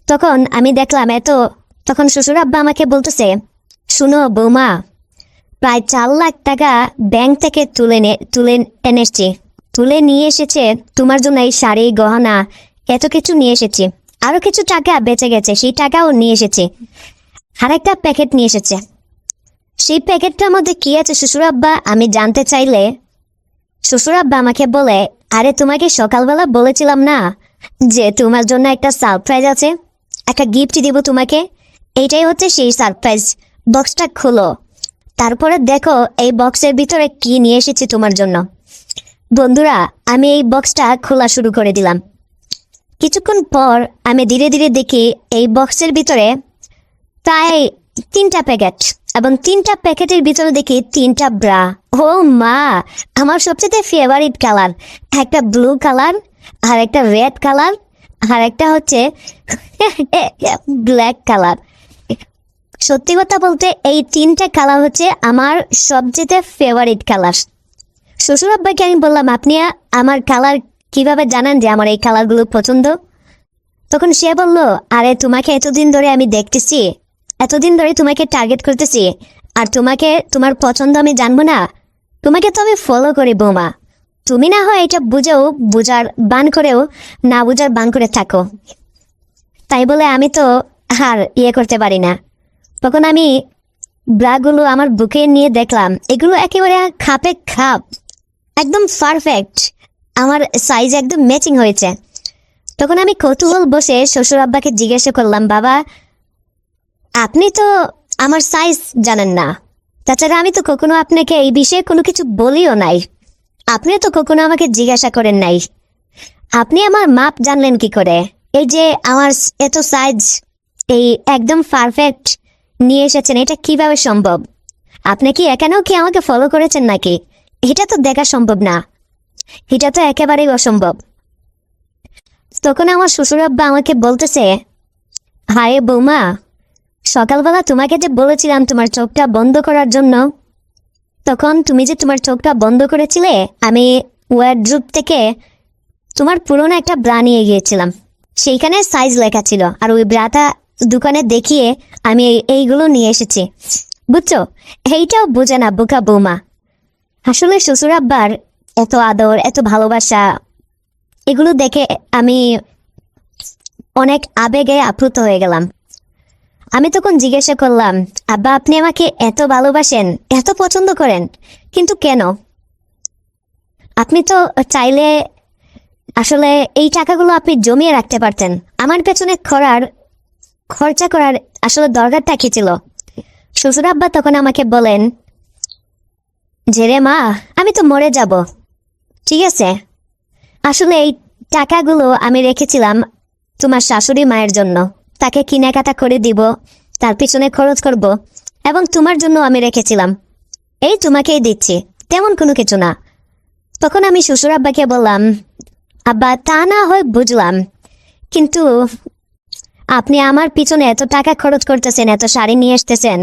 তখন আমি দেখলাম তখন শ্বশুর আব্বা আমাকে বলতেছে, শুনো বৌমা, প্রায় 4 লাখ টাকা ব্যাংক থেকে তুলে নিয়ে এসেছে তোমার জন্য। এই শাড়ি, গহনা এত কিছু নিয়ে এসেছি, আরো কিছু টাকা বেঁচে গেছে, সেই টাকাও নিয়ে এসেছি। আর একটা প্যাকেট নিয়ে এসেছে। সেই প্যাকেটটার মধ্যে কি আছে শ্বশুর আব্বা আমি জানতে চাইলে শ্বশুর আব্বা আমাকে বলে, আরে তোমাকে সকালবেলা বলেছিলাম না যে তোমার জন্য একটা সারপ্রাইজ আছে, একটা গিফট দিব তোমাকে। এইটাই হচ্ছে সেই সারপ্রাইজ। বক্সটা খোলো, তারপরে দেখো এই বক্সের ভিতরে কি নিয়ে এসেছি তোমার জন্য। বন্ধুরা, আমি এই বক্সটা খোলা শুরু করে দিলাম। কিছুক্ষণ পর আমি ধীরে ধীরে দেখি এই বক্সের ভিতরে প্রায় 3টা প্যাকেট, এবং 3টা প্যাকেটের ভিতরে দেখি 3টা ব্রা। ও মা, আমার সবচেয়ে ফেভারিট কালার, একটা ব্লু কালার, আর একটা রেড কালার, আর একটা হচ্ছে ব্ল্যাক কালার। সত্যি কথা বলতে এই 3টা কালার হচ্ছে আমার সবচেয়ে ফেভারিট কালার। শ্বশুর আব্বাকে আমি বললাম, আপনি আমার কালার কিভাবে জানেন যে আমার এই কালারগুলো পছন্দ? তখন সে বলল, আরে তোমাকে এতদিন ধরে আমি দেখতেছি, এতদিন ধরে তোমাকে টার্গেট করতেছি, আর তোমার পছন্দ আমি জানবো না? তোমাকে তো আমি ফলো করি বৌমা, তুমি না হয় এটা বুঝার বান করেও না বুঝার বান করে থাকো। তাই বলে আমি তো আর করতে পারি না। তখন আমি ব্রাগুলো আমার বুকে নিয়ে দেখলাম, এগুলো একেবারে খাপে খাপ, একদম পারফেক্ট, আমার সাইজ একদম ম্যাচিং হয়েছে। তখন আমি কৌতূহল বসে শ্বশুর আব্বাকে জিজ্ঞাসা করলাম, বাবা আপনি তো আমার সাইজ জানেন না, তাছাড়া আমি তো কখনো আপনাকে এই বিষয়ে কোনো কিছু বলিও নাই, আপনি তো কখনো আমাকে জিজ্ঞাসা করেন নাই, আপনি আমার মাপ জানলেন কি করে? এই যে আমার এত সাইজ এই একদম পারফেক্ট নিয়ে এসেছেন, এটা কিভাবে সম্ভব? আপনি কি এখানেও কি আমাকে ফলো করেছেন নাকি? এটা তো দেখা সম্ভব না, এটা তো একেবারেই অসম্ভব। তখন আমার শ্বশুর আব্বা আমাকে বলতেছে, হায় বৌমা, সকালবেলা তোমাকে যে বলেছিলাম তোমার চোখটা বন্ধ করার জন্য, তখন তুমি যে তোমার চোখটা বন্ধ করেছিলে, আমি ওয়ার্ড্রোব থেকে তোমার পুরনো একটা ব্রা নিয়ে গিয়েছিলাম। সেইখানে সাইজ লেখা ছিল, আর ওই ব্রাটা দোকানে দেখিয়ে আমি এইগুলো নিয়ে এসেছি, বুঝছো? এইটাও বোঝে না বোকা বৌমা। আসলে শ্বশুর আব্বার এত আদর, এত ভালোবাসা, এগুলো দেখে আমি অনেক আবেগে আপ্লুত হয়ে গেলাম। আমি তখন জিজ্ঞাসা করলাম, আব্বা আপনি আমাকে এত ভালোবাসেন, এত পছন্দ করেন, কিন্তু কেন? আপনি তো চাইলে আসলে এই টাকাগুলো আপনি জমিয়ে রাখতে পারতেন। আমার পেছনে খরচা করার আসলে দরকারটা কি ছিল? শ্বশুর আব্বা তখন আমাকে বলেন যে, রে মা, আমি তো মরে যাব, ঠিক আছে? আসলে এই টাকাগুলো আমি রেখেছিলাম তোমার শাশুড়ি মায়ের জন্য, তাকে কেনাকাটা করে দিব, তার পিছনে খরচ করব, এবং তোমার জন্য আমি রেখেছিলাম, এই তোমাকেই দিচ্ছি, তেমন কোনো কিছু না। তখন আমি শ্বশুর আব্বাকে বললাম, আব্বা তা না হয় বুঝলাম, কিন্তু আপনি আমার পিছনে এত টাকা খরচ করতেছেন, এত শাড়ি নিয়ে আসতেছেন,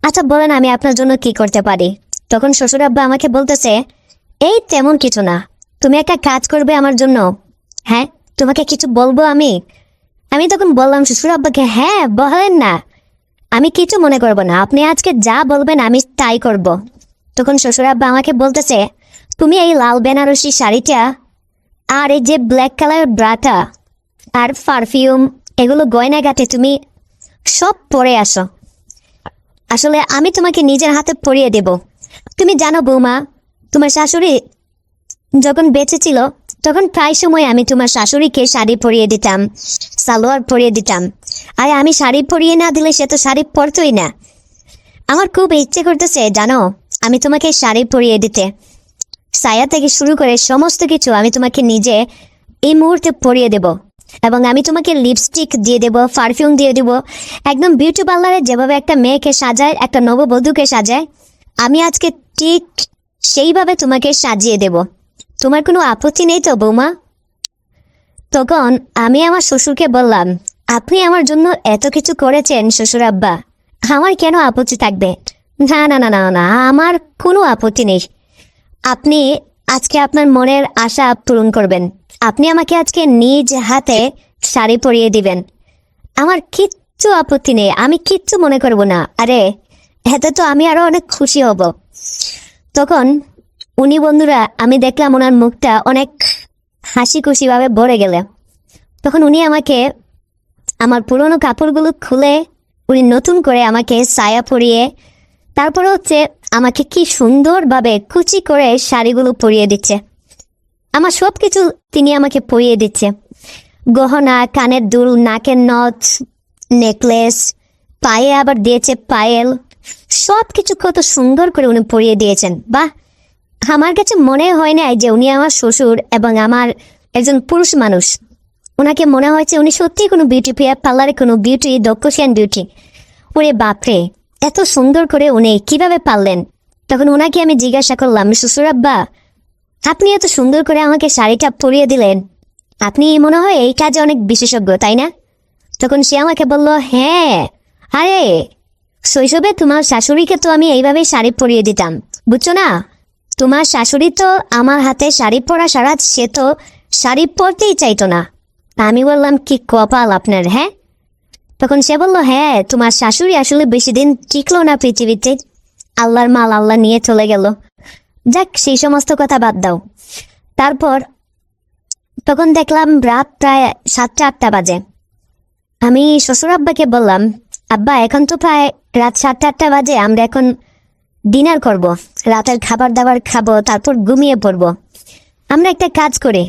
আচ্ছা বলেন আমি আপনার জন্য কি করতে পারি? তখন শ্বশুর আব্বা আমাকে বলতেছে, এই তেমন কিছু না, তুমি একটা কাজ করবে আমার জন্য। হ্যাঁ, তোমাকে কিছু বলবো আমি? আমি তখন বললাম শ্বশুর আব্বাকে, হ্যাঁ বলেন না, আমি কিছু মনে করব না, আপনি আজকে যা বলবেন আমি তাই করব। তখন শ্বশুর আব্বা আমাকে বলতেছে, তুমি এই লাল বেনারসি শাড়িটা আর এই যে ব্ল্যাক কালার ব্রাটা আর পারফিউম, এগুলো গয়নাগাটে তুমি সব পরে আসো, আসলে আমি তোমাকে নিজের হাতে পরিয়ে দেব। তুমি জানো বৌমা, তোমার শাশুড়ি যখন বেঁচে ছিল তখন প্রায় সময় আমি তোমার শাশুড়িকে শাড়ি পরিয়ে দিতাম, সালোয়ার পরিয়ে দিতাম, আর আমি শাড়ি পরিয়ে না দিলে সে তো শাড়ি পরতই না। আমার খুব ইচ্ছে করতেছে জানো, আমি তোমাকে শাড়ি পরিয়ে দিতে, সায়া থেকে শুরু করে সমস্ত কিছু আমি তোমাকে নিজে এই মুহূর্তে পরিয়ে দেব, এবং আমি তোমাকে লিপস্টিক দিয়ে দেব, পারফিউম দিয়ে দেব, একদম বিউটি পার্লারে যেভাবে একটা মেয়েকে সাজায়, একটা নববধূকে সাজায়, আমি আজকে ঠিক সেইভাবে তোমাকে সাজিয়ে দেব। তোমার কোনো আপত্তি নেই তো বৌমা? তখন আমি আমার শ্বশুরকে বললাম, আপনি আমার জন্য এত কিছু করেছেন শ্বশুর আব্বা, আমার কেন আপত্তি থাকবে? না না না না না, আমার কোনো আপত্তি নেই। আপনি আজকে আপনার মনের আশা পূরণ করবেন, আপনি আমাকে আজকে নিজ হাতে শাড়ি পরিয়ে দিবেন, আমার কিচ্ছু আপত্তি নেই, আমি কিচ্ছু মনে করব না। আরে এতে তো আমি আরো অনেক খুশি হব। তখন উনি বন্ধুরা, আমি দেখলাম ওনার মুখটা অনেক হাসি খুশি ভাবে ভরে গেলে। তখন উনি আমাকে আমার পুরনো কাপড়গুলো খুলে উনি নতুন করে আমাকে সায়া পরিয়ে, তারপরে হচ্ছে আমাকে কি সুন্দরভাবে কুচি করে শাড়িগুলো পরিয়ে দিচ্ছে, আমার সব কিছু তিনি আমাকে পরিয়ে দিচ্ছে, গহনা, কানের দুল, নাকের নথ, নেকলেস, পায়ে আবার দিয়েছে পায়েল, সব কিছু কত সুন্দর করে উনি পরিয়ে দিয়েছেন। বাহ, আমার কাছে মনে হয় না যে উনি আমার শ্বশুর এবং আমার একজন পুরুষ মানুষ, ওনাকে মনে হয়েছে উনি সত্যি কোনো বিউটি পার্লারে কোনো বিউটি, দক্ষিণ বিউটি। ওরে বাপরে, এত সুন্দর করে উনি কিভাবে পারলেন? তখন ওনাকে আমি জিজ্ঞাসা করলাম, শ্বশুর আব্বা আপনি এত সুন্দর করে আমাকে শাড়িটা পরিয়ে দিলেন, আপনি মনে হয় এই কাজে অনেক বিশেষজ্ঞ তাই না? তখন সে আমাকে বলল, হ্যাঁ, আরে শৈশবে তোমার শাশুড়িকে তো আমি এইভাবেই শাড়ি পরিয়ে দিতাম, বুঝছো না? তোমার শাশুড়ি তো আমার হাতে শাড়ি পরা সারা, সে তো শাড়ি পরতেই চাইতো না। আমি বললাম, কি কপাল আপনার। হ্যাঁ, তখন সে বলল, হ্যাঁ তোমার শাশুড়ি আসলে বেশি দিন টিকলো না পৃথিবীতে, আল্লাহর মাল আল্লাহ নিয়ে চলে গেল। যাক, সেই সমস্ত কথা বাদ দাও। তারপর তখন দেখলাম রাত প্রায় 7-8টা বাজে। আমি শ্বশুর আব্বাকে বললাম, আব্বা এখন তো প্রায় রাত 7-8টা বাজে, আমরা এখন ডিনার করব, রাতের খাবার দাবার খাবো, তারপর ঘুমিয়ে পড়বো। আমরা একটা কাজ করি,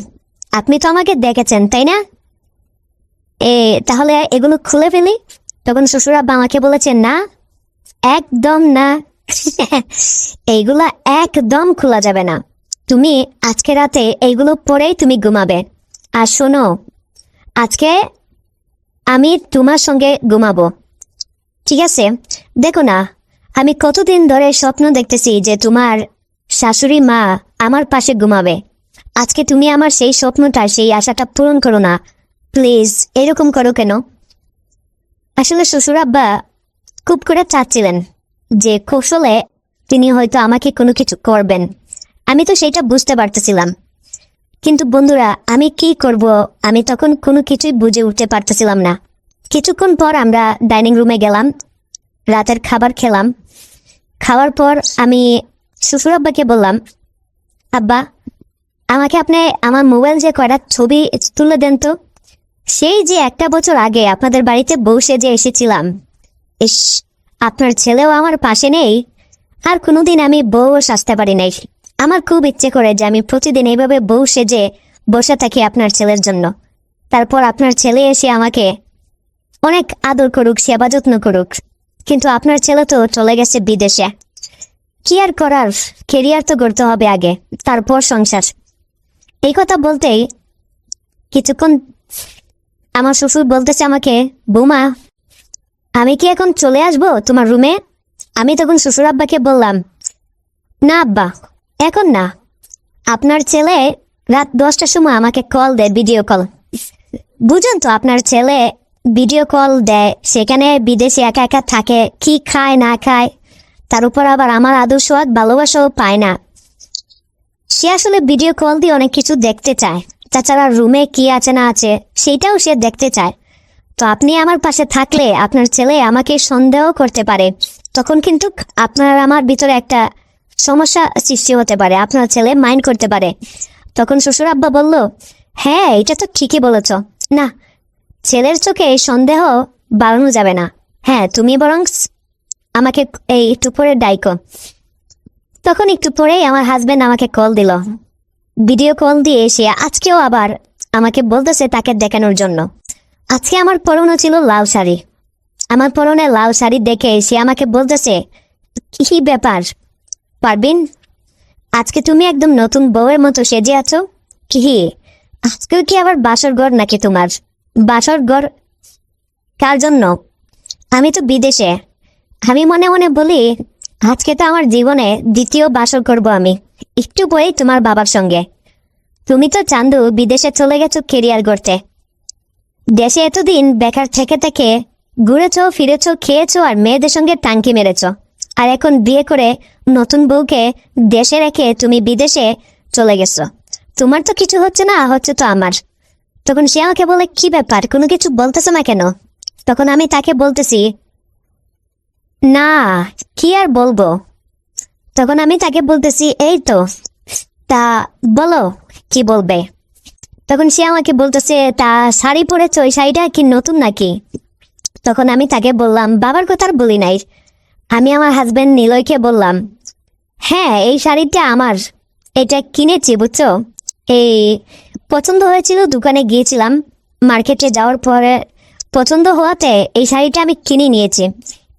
আপনি তো আমাকে দেখেছেন তাই না, তাহলে এগুলো খুলে ফেলি। তখন শ্বশুর আব্বা আমাকে বলেছেন, না একদম না, এইগুলা একদম খোলা যাবে না, তুমি আজকে রাতে এইগুলো পরেই তুমি ঘুমাবে। আর শোনো, আজকে আমি তোমার সঙ্গে ঘুমাবো, ঠিক আছে? দেখো না, আমি কতদিন ধরে স্বপ্ন দেখতেছি যে তোমার শাশুড়ি মা আমার পাশে ঘুমাবে, আজকে তুমি আমার সেই স্বপ্নটা, সেই আশাটা পূরণ করো না প্লিজ। এরকম করো কেন? আসলে শ্বশুর আব্বা খুব করে চাচ্ছিলেন যে কৌশলে তিনি হয়তো আমাকে কোনো কিছু করবেন, আমি তো সেটা বুঝতে পারতেছিলাম। কিন্তু বন্ধুরা, আমি কি করব আমি তখন কোনো কিছুই বুঝে উঠতে পারতেছিলাম না। কিছুক্ষণ পর আমরা ডাইনিং রুমে গেলাম, রাতের খাবার খেলাম। খাওয়ার পর আমি শ্বশুর আব্বাকে বললাম, আব্বা আমাকে আপনি আমার মোবাইল যে কয়টা ছবি তুলে দেন তো। সেই যে 1 বছর আগে আপনাদের বাড়িতে বউ সেজে এসেছিলাম, ইস, আপনার ছেলেও আমার পাশে নেই, আর কোনোদিন আমি বউও সাজতে পারি নাই। আমার খুব ইচ্ছে করে যে আমি প্রতিদিন এইভাবে বউ সেজে বসে থাকি আপনার ছেলের জন্য। তারপর আপনার ছেলে এসে আমাকে অনেক আদর করুক, সেবা যত্ন করুক। কিন্তু আপনার ছেলে তো চলে গেছে বিদেশে। কি আর করার, কেরিয়ার তো করতে হবে আগে, তারপর সংসার। এই কথা বলতেই কিছুক্ষণ আমার শ্বশুর বলতেছে আমাকে, বৌমা আমি কি এখন চলে আসবো তোমার রুমে? আমি তখন শ্বশুর আব্বাকে বললাম, না আব্বা, এখন না। আপনার ছেলে রাত 10টার সময় আমাকে কল দেয়, ভিডিও কল। বুঝুন তো, আপনার ছেলে ভিডিও কল দেয়, সেখানে বিদেশে একা একা থাকে, কি খায় না খায়, তার উপর আবার আমার আদর সোহাগ ভালোবাসাও পায় না। সে আসলে ভিডিও কল দিয়ে অনেক কিছু দেখতে চায়, তাছাড়া রুমে কি আছে না আছে সেটাও সে দেখতে চায়। তো আপনি আমার পাশে থাকলে আপনার ছেলে আমাকে সন্দেহ করতে পারে, তখন কিন্তু আপনার আমার ভিতরে একটা সমস্যা সৃষ্টি হতে পারে, আপনার ছেলে মাইন্ড করতে পারে। তখন শ্বশুর আব্বা বলল, হ্যাঁ এটা তো ঠিকই বলেছ, না ছেলের চোখে সন্দেহ বাড়ানো যাবে না। হ্যাঁ তুমি বরং আমাকে এই একটু পরে ডাইকো। তখন একটু পরেই আমার হাজবেন্ড আমাকে কল দিল, ভিডিও কল দিয়ে এসে আজকেও আবার আমাকে বলতেছে তাকে দেখানোর জন্য। আজকে আমার পরনে ছিল লাল শাড়ি, আমার পরনে লাল শাড়ি দেখে সে আমাকে বলতেছে, কি ব্যাপার পারবিন, আজকে তুমি একদম নতুন বউয়ের মতো সেজে আছো। কি আজকে কি আবার বাসর ঘর নাকি তোমার? বাসর ঘর কার জন্য? আমি তো বিদেশে। আমি মনে মনে বলি, আজকে তো আমার জীবনে দ্বিতীয় বাসর করব আমি, একটু পরেই তোমার বাবার সঙ্গে। তুমি তো চান্দু বিদেশে চলে গেছো কেরিয়ার করতে, দেশে এতদিন বেকার থেকে থেকে ঘুরেছো ফিরেছো, খেয়েছো আর মেয়েদের সঙ্গে টাঙ্কি মেরেছো, আর এখন বিয়ে করে নতুন বউকে দেশে রেখে তুমি বিদেশে চলে গেছো। তোমার তো কিছু হচ্ছে না, হচ্ছে তো আমার। তখন সে আমাকে বলে, কি ব্যাপার, কোনো কিছু বলতেছো না কেন? তখন আমি তাকে বলতেছি, না কি আর বলবো। তখন আমি তাকে বলতেছি, এই তো, তা বলো কি বলবে। তখন সে আমাকে বলতেছে, তা শাড়ি পরেছ, ওই শাড়িটা কি নতুন নাকি? তখন আমি তাকে বললাম, বাবার কথা আর বলি নাই। আমি আমার হাজবেন্ড নিলয়কে বললাম, হ্যাঁ এই শাড়িটা আমার, এটা কিনেছি বুঝছো। এই পছন্দ হয়েছিল, দোকানে গিয়েছিলাম, মার্কেটে যাওয়ার পরে পছন্দ হওয়াতে এই শাড়িটা আমি কিনে নিয়েছি।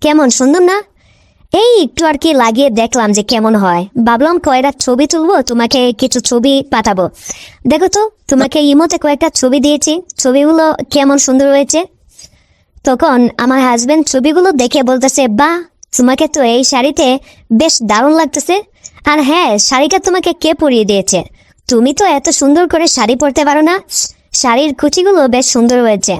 কেমন সুন্দর না? এই একটু আর কি লাগিয়ে দেখলাম যে কেমন হয়, ভাবলাম কয়েকটা ছবি তুলবো, তোমাকে কিছু ছবি পাঠাবো। দেখো তো, তোমাকে ইমোতে কয়েকটা ছবি দিয়েছি, ছবিগুলো কেমন সুন্দর হয়েছে। তখন আমার হাজবেন্ড ছবিগুলো দেখে বলতেছে, বাহ তোমাকে তো এই শাড়িতে বেশ দারুণ লাগতেছে। আর হ্যাঁ, শাড়িটা তোমাকে কে পরিয়ে দিয়েছে? তুমি তো এত সুন্দর করে শাড়ি পরতে পারো না, শাড়ির কুচিগুলো বেশ সুন্দর হয়েছে।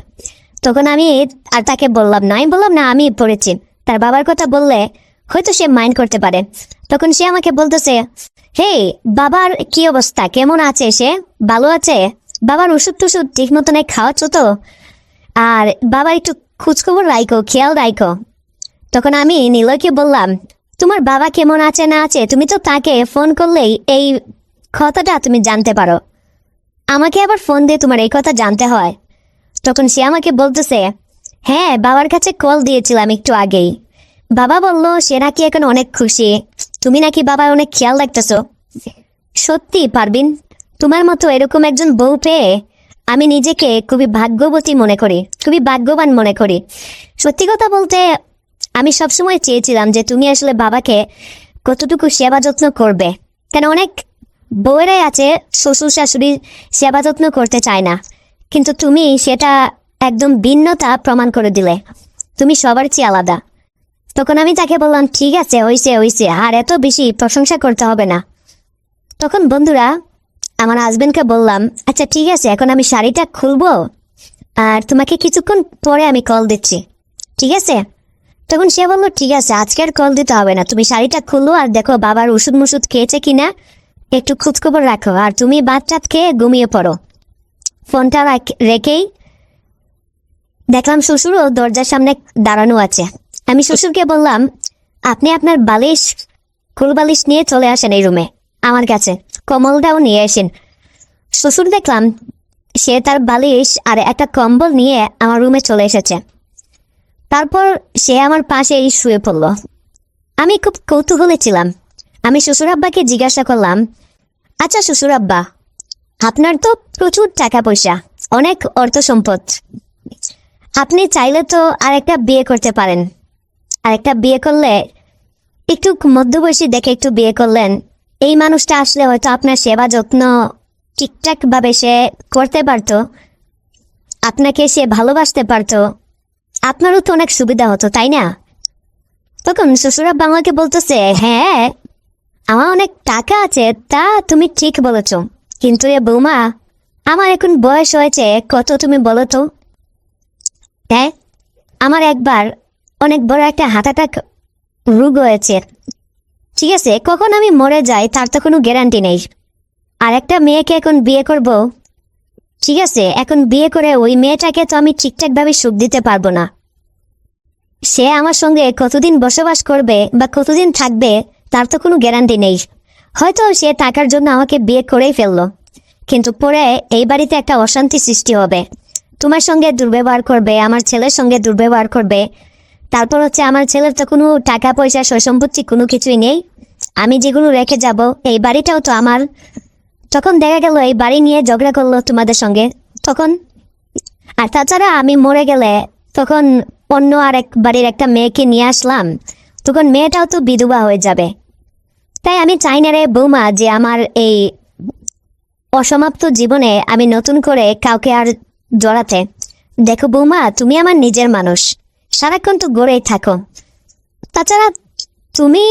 তখন আমি আর তাকে বললাম না, আমি বললাম না আমি পরেছি। তার বাবার কথা বললে হয়তো সে মাইন্ড করতে পারে। তখন সে আমাকে বলতেছে, হেই বাবার কি অবস্থা, কেমন আছে সে? ভালো আছে? বাবার ওষুধ টুষুধ ঠিক মতন খাওয়াচ্ছ তো? আর বাবার একটু খোঁজখবর রাখো, খেয়াল রাখো। তখন আমি নিলয়কে বললাম, তোমার বাবা কেমন আছে না আছে তুমি তো তাকে ফোন করলেই এই কথাটা তুমি জানতে পারো, আমাকে আবার ফোন দিয়ে তোমার এই কথা জানতে হয়। তখন সে আমাকে বলতেছে, হ্যাঁ বাবার কাছে কল দিয়েছিলাম একটু আগেই, বাবা বলল সে নাকি এখন অনেক খুশি, তুমি নাকি বাবার অনেক খেয়াল রাখতেছো। সত্যি পারবিন, তোমার মতো এরকম একজন বউ পেয়ে আমি নিজেকে খুবই ভাগ্যবতী মনে করি, খুবই ভাগ্যবান মনে করি। সত্যি কথা বলতে আমি সবসময় চেয়েছিলাম যে তুমি আসলে বাবাকে কতটুকু সেবা যত্ন করবে, কেন অনেক বউয়েরাই আছে শ্বশুর শাশুড়ি সেবা যত্ন করতে চায় না, কিন্তু তুমি সেটা একদম ভিন্নতা প্রমাণ করে দিলে, তুমি সবার চেয়ে আলাদা। তখন আমি তাকে বললাম, ঠিক আছে হইছে হইছে, আর এত বেশি প্রশংসা করতে হবে না। তখন বন্ধুরা আমার হাজবেন্ডকে বললাম, আচ্ছা ঠিক আছে, এখন আমি শাড়িটা খুলবো আর তোমাকে কিছুক্ষণ পরে আমি কল দিচ্ছি, ঠিক আছে? তখন সে বললো, ঠিক আছে, আজকে আর কল দিতে হবে না, তুমি শাড়িটা খুললো আর দেখো বাবার ওষুধ মুষুধ খেয়েছে কিনা একটু খোঁজখবর রাখো, আর তুমি ভাত টাত খেয়ে ঘুমিয়ে পড়ো। ফোনটা রেখেই দেখলাম শ্বশুরও দরজার সামনে দাঁড়ানো আছে। আমি শ্বশুরকে বললাম, আপনি আপনার বালিশ কুলবালিশ নিয়ে চলে আসেন এই রুমে আমার কাছে, কম্বলটাও নিয়ে আসেন। শ্বশুর দেখলাম সে তার বালিশ আর একটা কম্বল নিয়ে আমার রুমে চলে এসেছে। তারপর সে আমার পাশেই শুয়ে পড়ল। আমি খুব কৌতূহলী ছিলাম। আমি শ্বশুর আব্বাকে জিজ্ঞাসা করলাম, আচ্ছা শ্বশুর আব্বা, আপনার তো প্রচুর টাকা পয়সা, অনেক অর্থ সম্পদ, আপনি চাইলে তো আরেকটা বিয়ে করতে পারেন। আরেকটা বিয়ে করলে একটু মধ্যবয়সী দেখে একটু বিয়ে করলেন, এই মানুষটা আসলে হয়তো আপনার সেবা যত্ন ঠিকঠাক ভাবে সে করতে পারতো, আপনাকে সে ভালোবাসতে পারতো, আপনারও তো অনেক সুবিধা হতো, তাই না? তখন শ্বশুরা বাংলাকে বলতেছে, হ্যাঁ আমার অনেক টাকা আছে, তা তুমি ঠিক বলেছ, কিন্তু এ বৌমা, আমার এখন বয়স হয়েছে কত তুমি বলো তো? হ্যাঁ, আমার একবার অনেক বড় একটা হার্ট অ্যাটাক রোগ হয়েছে, ঠিক আছে? কখন আমি মরে যাই তার তো কোনো গ্যারান্টি নেই। আর একটা মেয়েকে এখন বিয়ে করব, ঠিক আছে, এখন বিয়ে করে ওই মেয়েটাকে তো আমি ঠিকঠাকভাবে সুখ দিতে পারবো না। সে আমার সঙ্গে কতদিন বসবাস করবে বা কতদিন থাকবে তার তো কোনো গ্যারান্টি নেই। হয়তো সে টাকার জন্য আমাকে বিয়ে করেই ফেললো, কিন্তু পরে এই বাড়িতে একটা অশান্তি সৃষ্টি হবে। তোমার সঙ্গে দুর্ব্যবহার করবে, আমার ছেলের সঙ্গে দুর্ব্যবহার করবে। তারপর হচ্ছে আমার ছেলের তো কোনো টাকা পয়সা সয় সম্পত্তি কোনো কিছুই নেই, আমি যেগুলো রেখে যাব, এই বাড়িটাও তো আমার। তখন দেখা গেল এই বাড়ি নিয়ে ঝগড়া করলো তোমাদের সঙ্গে তখন। আর তাছাড়া আমি মরে গেলে তখন অন্য আর এক বাড়ির একটা মেয়েকে নিয়ে আসলাম, তখন মেয়েটাও তো বিধবা হয়ে যাবে। তাই আমি চাই না রে বৌমা যে আমার এই অসমাপ্ত জীবনে আমি নতুন করে কাউকে আর জড়াতে। দেখো বৌমা, তুমি আমার নিজের মানুষ, সারাক্ষণ তো গড়েই থাকো। তাছাড়া তুমি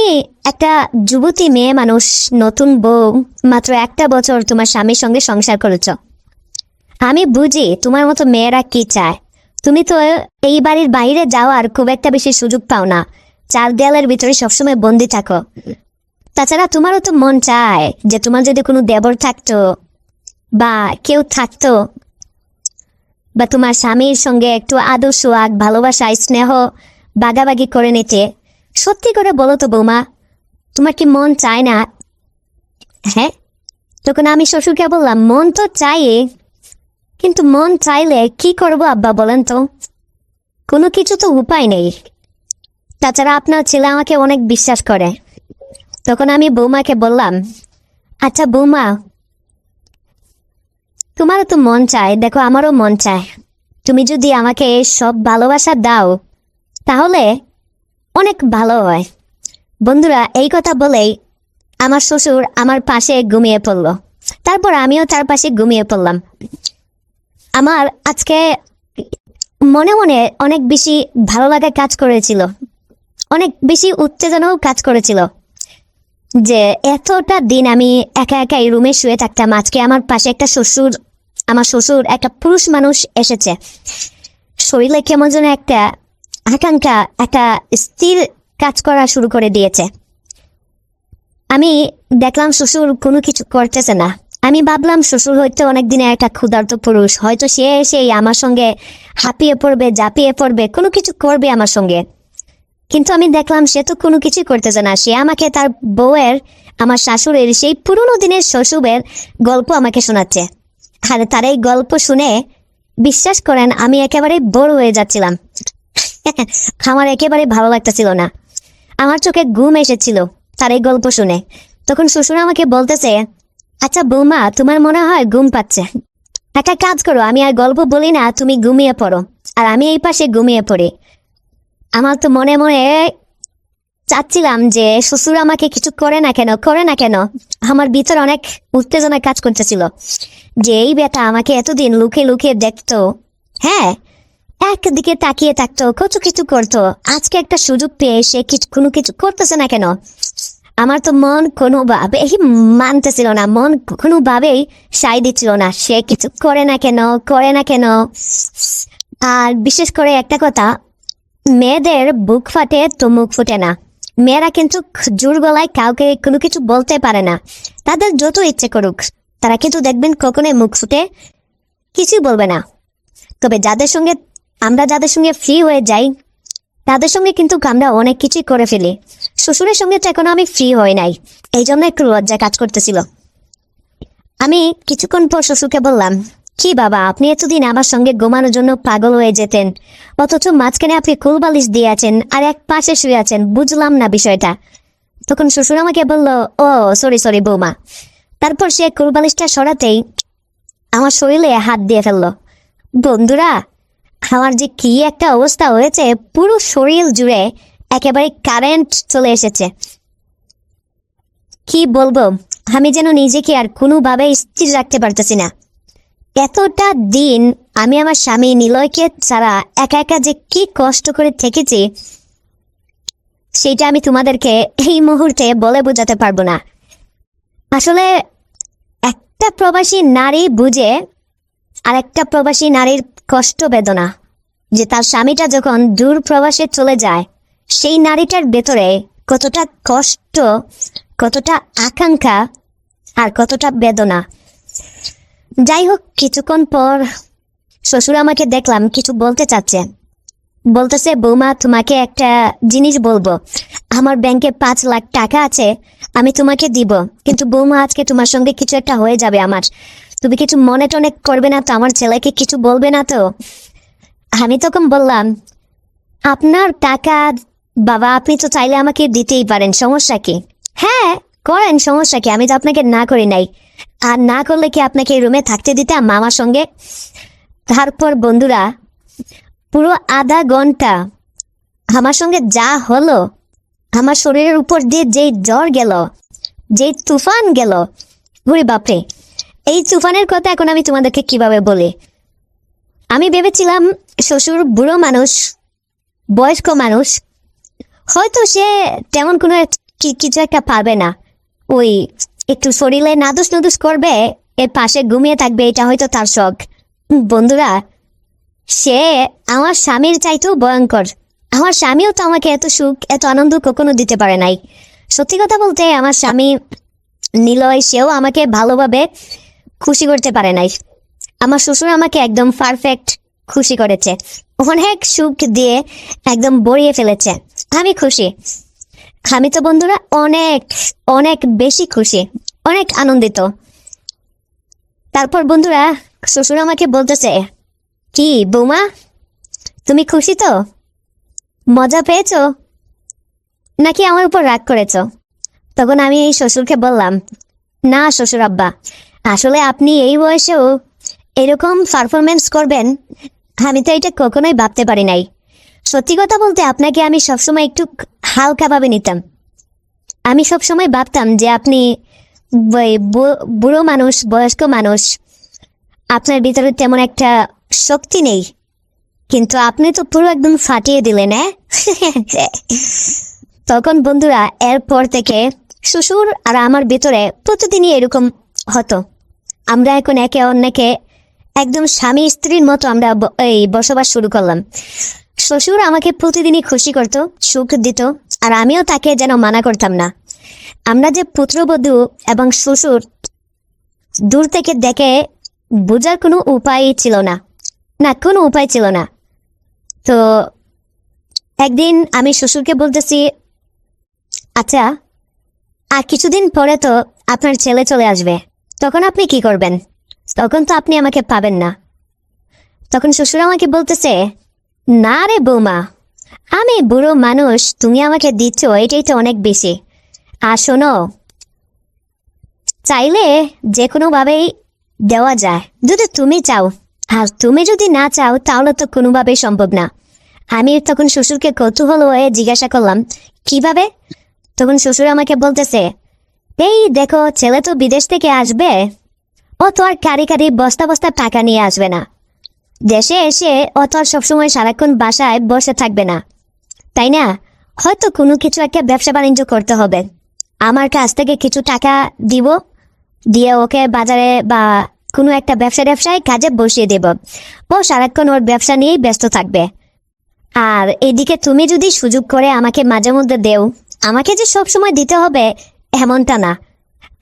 একটা যুবতী মেয়ে মানুষ, নতুন বউ, মাত্র একটা বছর তোমার স্বামীর সঙ্গে সংসার করেছ। আমি বুঝি তোমার মতো মেয়েরা কি চায়। তুমি তো এই বাড়ির বাইরে যাওয়ার খুব একটা বেশি সুযোগ পাও না, চার দেয়ালের ভিতরে সবসময় বন্দি থাকো। তাছাড়া তোমারও তো মন চায় যে তোমার যদি কোনো দেবর থাকতো বা কেউ থাকতো, বা তোমার স্বামীর সঙ্গে একটু আদর সোয়াগ ভালোবাসা স্নেহ বাগাবাগি করে নিতে। সত্যি করে বলো তো বৌমা, তোমার কি মন চায় না? হ্যাঁ, তখন আমি শ্বশুরকে বললাম, মন তো চাই, কিন্তু মন চাইলে কি করবো আব্বা বলেন তো? কোনো কিছু তো উপায় নেই। তাছাড়া আপনার ছেলে আমাকে অনেক বিশ্বাস করে। তখন আমি বৌমাকে বললাম, আচ্ছা বৌমা, তোমারও তো মন চায়, দেখো আমারও মন চায়, তুমি যদি আমাকে সব ভালোবাসা দাও তাহলে অনেক ভালো হয়। বন্ধুরা, এই কথা বলেই আমার শ্বশুর আমার পাশে ঘুমিয়ে পড়ল। তারপর আমিও তার পাশে ঘুমিয়ে পড়লাম। আমার আজকে মনে মনে অনেক বেশি ভালো লাগা কাজ করেছিল, অনেক বেশি উত্তেজনাও কাজ করেছিল যে এতটা দিন আমি একা একা এই রুমে শুয়ে থাকতাম, আজকে আমার পাশে একটা শ্বশুর, আমার শ্বশুর একটা পুরুষ মানুষ এসেছে। শরীরে কেমন যেন একটা আকাঙ্ক্ষা, একটা স্থির কাজ করা শুরু করে দিয়েছে। আমি দেখলাম শ্বশুর কোনো কিছু করতেছে না। আমি ভাবলাম শ্বশুর হয়তো অনেকদিনে একটা ক্ষুধার্ত পুরুষ, হয়তো সে এসেই আমার সঙ্গে হাঁপিয়ে পড়বে, ঝাঁপিয়ে পড়বে, কোনো কিছু করবে আমার সঙ্গে। কিন্তু আমি দেখলাম সে তো কোনো কিছুই করতেছে না। সে আমাকে তার বউয়ের, আমার শাশুড়ির সেই পুরনো দিনের শ্বশুরের গল্প আমাকে শোনাচ্ছে। আর তার এই গল্প শুনে বিশ্বাস করেন আমি একেবারে বোর হয়ে যাচ্ছিলাম। আমার একেবারে ভালো লাগতেছিল না, আমার চোখে ঘুম এসেছিল তার এই গল্প শুনে। তখন শ্বশুর আমাকে বলতেছে, আচ্ছা বৌমা, তোমার মনে হয় ঘুম পাচ্ছে, একটা কাজ করো, আমি আর গল্প বলি না, তুমি ঘুমিয়ে পড়ো আর আমি এই পাশে ঘুমিয়ে পড়ি। আমার তো মনে মনে চাচ্ছিলাম যে শ্বশুর আমাকে কিছু করে না কেন, করে না কেন। আমার ভিতরে অনেক উত্তেজনা কাজ করতেছিল যে এই বেটা আমাকে এতদিন লুকিয়ে লুকিয়ে দেখতো, হ্যাঁ, একদিকে তাকিয়ে থাকতো, কত কিছু করতো, আজকে একটা সুযোগ পেয়ে সে কোনো কিছু করতেছে না কেন। আমার তো মন কোনোভাবেই মানতেছিল না, মন কোনোভাবেই সায় দিচ্ছিল না, সে কিছু করে না কেন, করে না কেন। আর বিশেষ করে একটা কথা, মেয়েদের বুক ফাটে তো মুখ ফুটে না। মেয়েরা কিন্তু জোর গলায় কাউকে কোনো কিছু বলতে পারে না, তাদের যত ইচ্ছে করুক, তারা কিন্তু দেখবেন কখনোই মুখ ফুটে কিছু বলবে না। তবে যাদের সঙ্গে ফ্রি হয়ে যাই, তাদের সঙ্গে কিন্তু আমরা অনেক কিছুই করে ফেলি। শ্বশুরের সঙ্গে তো এখনো আমি ফ্রি হই নাই, এই জন্য একটু লজ্জা কাজ করতেছিল। আমি কিছুক্ষণ পর শ্বশুরকে বললাম, কি বাবা, আপনি এতদিন আমার সঙ্গে ঘুমানোর জন্য পাগল হয়ে যেতেন, অথচ মাঝখানে আপনি কুলবালিশ দিয়ে আছেন আর এক পাশে শুয়ে আছেন, বুঝলাম না বিষয়টা। তখন শ্বশুর আমাকে বলল, ও সরি বৌমা। তারপর সে কুলবালিশটা সরাতেই আমার শরীরে হাত দিয়ে ফেললো। বন্ধুরা, আমার যে কি একটা অবস্থা হয়েছে, পুরো শরীর জুড়ে একেবারে কারেন্ট চলে এসেছে। কি বলবো, আমি যেন নিজেকে আর কোনোভাবে স্থির রাখতে পারতেছি না। এতটা দিন আমি আমার স্বামী নিলয়কে ছাড়া একা একা যে কি কষ্ট করে থেকেছি, সেটা আমি তোমাদেরকে এই মুহূর্তে বলে বোঝাতে পারবো না। আসলে একটা প্রবাসী নারী বুঝে আর একটা প্রবাসী নারীর কষ্ট বেদনা, যে তার স্বামীটা যখন দূর প্রবাসে চলে যায়, সেই নারীটার ভেতরে কতটা কষ্ট, কতটা আকাঙ্ক্ষা আর কতটা বেদনা। যাই হোক, কিছুক্ষণ পর শ্বশুর আমাকে দেখলাম কিছু বলতে চাচ্ছে, বলতেছে, বৌমা তোমাকে একটা জিনিস বলবো, আমার ব্যাংকে 5 লাখ টাকা আছে, আমি তোমাকে দিব, কিন্তু বৌমা আজকে তোমার সঙ্গে কিছু একটা হয়ে যাবে আমার, তুমি কিছু মনে টনে করবে না তো, আমার ছেলেকে কিছু বলবে না তো? আমি তখন বললাম, আপনার টাকা বাবা, আপনি তো চাইলে আমাকে দিতেই পারেন, সমস্যা কি? হ্যাঁ করেন, সমস্যা কি, আমি তো আপনাকে না করি নাই, আর না করলে কি আপনাকে রুমে থাকতে দিতাম আমার সঙ্গে? তারপর বন্ধুরা, পুরো আধা ঘন্টা আমার সঙ্গে যা হলো, আমার শরীরের উপর দিয়ে যেই জ্বর গেল, যেই তুফান গেল, ঘুরে বাপরে, এই তুফানের কথা এখন আমি তোমাদেরকে কিভাবে বলি। আমি ভেবেছিলাম শ্বশুর বুড়ো মানুষ, বয়স্ক মানুষ, হয়তো সে তেমন কোনো কিছু একটা পারবে না, ওই একটু শরীরে নাদুস নুদুস করবে, এর পাশে ঘুমিয়ে থাকবে, এটা হয়তো তার শখ। বন্ধুরা, সে আমার স্বামীর চাইতেও ভয়ঙ্কর। আমার স্বামীও তো আমাকে এত সুখ, এত আনন্দ কখনো দিতে পারে নাই। সত্যি কথা বলতে, আমার স্বামী নিলয়, সেও আমাকে ভালোভাবে খুশি করতে পারে নাই। আমার শ্বশুর আমাকে একদম পারফেক্ট খুশি করেছে, অনেক সুখ দিয়ে একদম ভরিয়ে ফেলেছে। আমি খুশি, আমি তো বন্ধুরা অনেক অনেক বেশি খুশি, অনেক আনন্দিত। তারপর বন্ধুরা, শ্বশুর আমাকে বলতেছে, কি বৌমা, তুমি খুশি তো? মজা পেয়েছো নাকি আমার উপর রাগ করেছো? তখন আমি এই শ্বশুরকে বললাম, না শ্বশুর আব্বা, আসলে আপনি এই বয়সেও এরকম পারফরমেন্স করবেন, আমি তো এটা কখনোই ভাবতে পারি নাই। সত্যি কথা বলতে, আপনাকে আমি সবসময় একটু হালকাভাবে নিতাম। আমি সবসময় ভাবতাম যে আপনি বুড়ো মানুষ, বয়স্ক মানুষ, আপনার ভিতরে তেমন একটা শক্তি নেই, কিন্তু আপনি তো পুরো একদম ফাটিয়ে দিলেন। তখন বন্ধুরা, এরপর থেকে শ্বশুর আর আমার ভিতরে প্রতিদিনই এরকম হতো। আমরা এখন একে অন্যকে একদম স্বামী স্ত্রীর মতো আমরা এই বসবাস শুরু করলাম। শ্বশুর আমাকে প্রতিদিনই খুশি করত, সুখ দিত, আর আমিও তাকে যেন মানা করতাম না। আমরা যে পুত্রবধূ এবং শ্বশুর, দূর থেকে দেখে বোঝার কোনো উপায় ছিল না, কোনো উপায় ছিল না। তো একদিন আমি শ্বশুরকে বলতেছি, আচ্ছা, আর কিছুদিন পরে তো আপনার ছেলে চলে আসবে, তখন আপনি কি করবেন? তখন তো আপনি আমাকে পাবেন না। তখন শ্বশুর আমাকে বলতেছে, না রে বৌমা, আমি বুড়ো মানুষ, তুমি আমাকে দিচ্ছ, এটাই তো অনেক বেশি। আর শোনো, চাইলে যে কোনোভাবেই দেওয়া যায়, যদি তুমি চাও, আর তুমি যদি না চাও তাহলে তো কোনোভাবেই সম্ভব না। আমি তখন শ্বশুরকে কৌতূহল হয়ে জিজ্ঞাসা করলাম, কিভাবে? তখন শ্বশুর আমাকে বলতেছে, এই দেখো, ছেলে তো বিদেশ থেকে আসবে, ও তো আর কারি কারি বস্তা বস্তা টাকা নিয়ে আসবে না, দেশে এসে ও তো আর সবসময় সারাক্ষণ বাসায় বসে থাকবে না, তাই না? হয়তো কোনো কিছু একটা ব্যবসা বাণিজ্য করতে হবে, আমার কাছ থেকে কিছু টাকা দিব, দিয়ে ওকে বাজারে বা কোনো একটা ব্যবসায় কাজে বসিয়ে দেব। ও সারাক্ষণ ওর ব্যবসা নিয়েই ব্যস্ত থাকবে। আর এদিকে তুমি যদি সুযোগ করে আমাকে মাঝে মধ্যে দেও, আমাকে যে সব সময় দিতে হবে এমনটা না,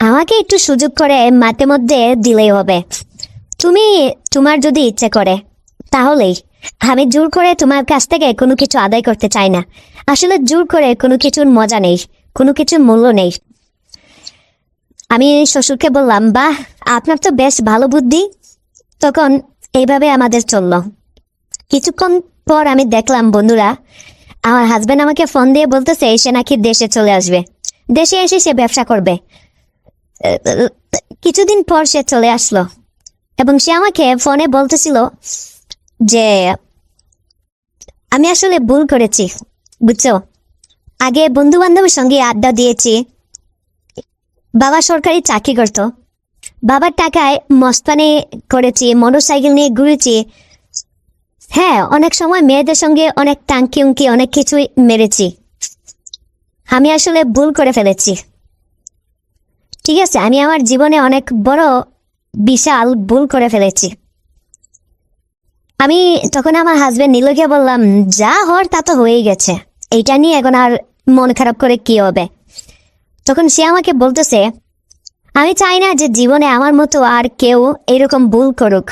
আমাকে একটু সুযোগ করে মাঝে মধ্যে দিলেই হবে। তুমি তোমার যদি ইচ্ছে করে তাহলেই, আমি জোর করে তোমার কাছ থেকে কোনো কিছু আদায় করতে চাই না। আসলে জোর করে কোনো কিছুর মজা নেই, কোনো কিছুর মূল্য নেই। আমি শ্বশুরকে বললাম, বাহ, আপনার তো বেশ ভালো বুদ্ধি। তখন এইভাবে আমাদের চলল। কিছুক্ষণ পর আমি দেখলাম বন্ধুরা, আমার হাজবেন্ড আমাকে ফোন দিয়ে বলতেছে সে নাকি দেশে চলে আসবে, দেশে এসে সে ব্যবসা করবে। কিছুদিন পর সে চলে আসলো এবং সে আমাকে ফোনে বলতেছিল যে আমি আসলে ভুল করেছি, বুঝছো, আগে বন্ধু বান্ধবের সঙ্গে আড্ডা দিয়েছি। বাবা সরকারি চাকরি করত, বাবার টাকায় মস্তানি করেছি, মোটরসাইকেল নিয়ে ঘুরেছি। হ্যাঁ, অনেক সময় মেয়েদের সঙ্গে অনেক টাঙ্কি উঙ্কি অনেক কিছুই মেরেছি। আমি আসলে ভুল করে ফেলেছি, ঠিক আছে, আমি আমার জীবনে অনেক বড় বিশাল ভুল করে ফেলেছি। আমি তখন আমার হাজবেন্ড নীলকে বললাম, যা হওয়ার তা তো হয়েই গেছে, এইটা নিয়ে এখন আর মন খারাপ করে কি হবে। তখন সে আমাকে বলতেছে, আমি চাই না যে জীবনে আমার মতো আর কেউ এরকম ভুল করুক।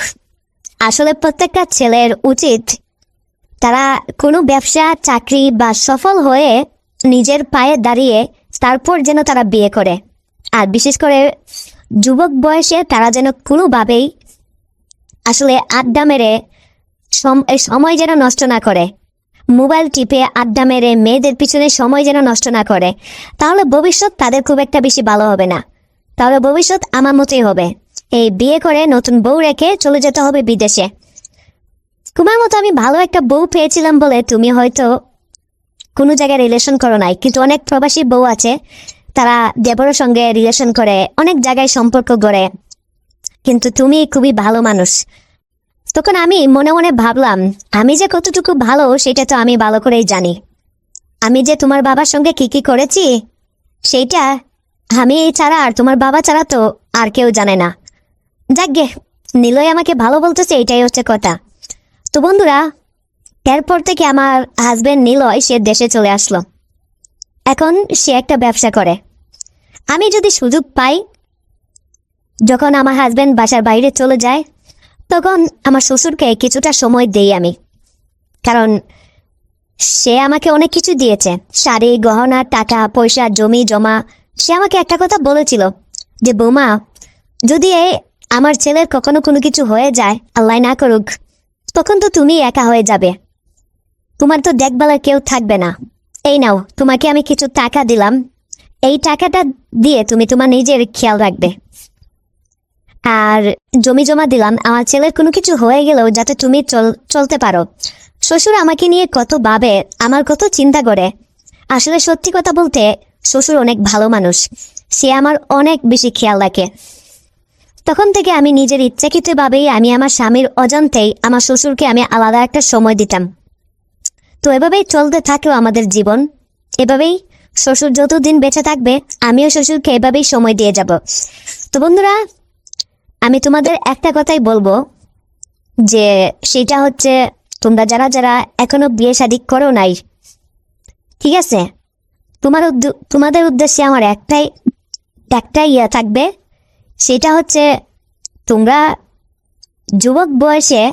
আসলে প্রত্যেকটা ছেলের উচিত তারা কোনো ব্যবসা চাকরি বা সফল হয়ে নিজের পায়ে দাঁড়িয়ে তারপর যেন তারা বিয়ে করে। আর বিশেষ করে যুবক বয়সে তারা যেন কোনোভাবেই আসলে আড্ডা মেরে সময় যেন নষ্ট না করে, মোবাইল টিপে আড্ডা মেরে মেয়েদের পিছনে সময় যেন নষ্ট না করে। তাহলে ভবিষ্যৎ তাদের খুব একটা বেশি ভালো হবে না, তাহলে ভবিষ্যৎ আমার মতোই হবে। এই বিয়ে করে নতুন বউ রেখে চলে যেতে হবে বিদেশে। তোমার মতো আমি ভালো একটা বউ পেয়েছিলাম বলে তুমি হয়তো কোনো জায়গায় রিলেশন করো নাই, কিন্তু অনেক প্রবাসী বউ আছে, তারা দেবরের সঙ্গে রিলেশন করে, অনেক জায়গায় সম্পর্ক গড়ে, কিন্তু তুমি খুবই ভালো মানুষ। তখন আমি মনে মনে ভাবলাম, আমি যে কতটুকু ভালো সেটা তো আমি ভালো করেই জানি। আমি যে তোমার বাবার সঙ্গে কি কি করেছি সেইটা আমি ছাড়া আর তোমার বাবা ছাড়া তো আর কেউ জানে না। যাকগে, নীলয় আমাকে ভালো বলতেছে, এটাই হচ্ছে কথা। তো বন্ধুরা, এরপর থেকে আমার হাজবেন্ড নীলয় সে দেশে চলে আসলো। এখন সে একটা ব্যবসা করে। আমি যদি সুযোগ পাই, যখন আমার হাজবেন্ড বাসার বাইরে চলে যায়, তখন আমার শ্বশুরকে কিছুটা সময় দেই আমি, কারণ সে আমাকে অনেক কিছু দিয়েছে, শাড়ি গহনা টাকা পয়সা জমি জমা। সে আমাকে একটা কথা বলেছিল যে, বৌমা, যদি আমার ছেলের কখনো কোনো কিছু হয়ে যায়, আল্লাহ না করুক, তখন তো তুমি একা হয়ে যাবে, তোমার তো দেখভালের কেউ থাকবে না। এই নাও, তোমাকে আমি কিছু টাকা দিলাম, এই টাকাটা দিয়ে তুমি তোমার নিজের খেয়াল রাখবে। আর জমি জমা দিলাম, আমার ছেলের কোনো কিছু হয়ে গেলেও যাতে তুমি চলতে পারো। শ্বশুর আমাকে নিয়ে কত ভাবে, আমার কত চিন্তা করে। আসলে সত্যি কথা বলতে শ্বশুর অনেক ভালো মানুষ, সে আমার অনেক বেশি খেয়াল রাখে। তখন থেকে আমি নিজের ইচ্ছাকৃতভাবেই আমি আমার স্বামীর অজান্তেই আমার শ্বশুরকে আমি আলাদা একটা সময় দিতাম। তো এভাবেই চলতে থাকলো আমাদের জীবন। এভাবেই শ্বশুর যতদিন বেঁচে থাকবে আমিও শ্বশুরকে এভাবেই সময় দিয়ে যাব। তো বন্ধুরা, আমি তোমাদের একটা কথাই বলবো, যে সেটা হচ্ছে, তোমরা যারা যারা এখনো বিয়ে শাদী করো নাই, ঠিক আছে, তোমাদের উদ্দেশ্যে আমার একটাই ইয়ে থাকবে, সেটা হচ্ছে তোমরা যুবক বয়সে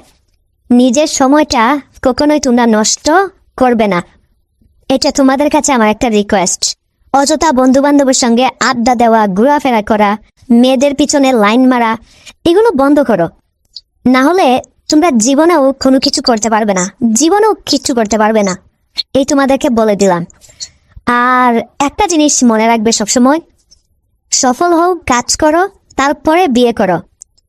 নিজের সময়টা কখনোই তোমরা নষ্ট করবে না। এটা তোমাদের কাছে আমার একটা রিকোয়েস্ট। অযথা বন্ধু বান্ধবের সঙ্গে আড্ডা দেওয়া, ঘোরাফেরা করা, মেয়েদের পিছনে লাইন মারা, এগুলো বন্ধ করো। না হলে তোমরা জীবনেও কোনো কিছু করতে পারবে না, জীবনেও কিচ্ছু করতে পারবে না, এই তোমাদেরকে বলে দিলাম। আর একটা জিনিস মনে রাখবে সবসময়, সফল হও, কাজ করো, তারপরে বিয়ে করো।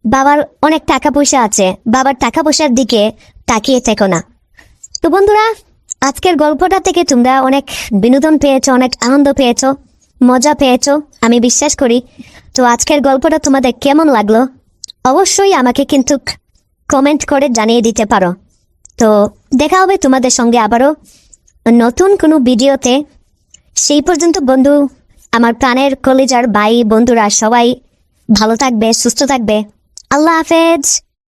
বাবার অনেক টাকা পয়সা আছে, বাবার টাকা পয়সার দিকে তাকিয়ে থেকো না। তো বন্ধুরা, আজকের গল্পটা থেকে তোমরা অনেক বিনোদন পেয়েছো, অনেক আনন্দ পেয়েছো, মজা পেয়েছো, আমি বিশ্বাস করি। তো আজকের গল্পটা তোমাদের কেমন লাগলো অবশ্যই আমাকে কিন্তু কমেন্ট করে জানিয়ে দিতে পারো। তো দেখা হবে তোমাদের সঙ্গে আবারও নতুন কোনো ভিডিওতে। সেই পর্যন্ত বন্ধু, আমার প্রাণের কলিজার ভাই বন্ধুরা সবাই ভালো থাকবে, সুস্থ থাকবে। আল্লাহ হাফেজ।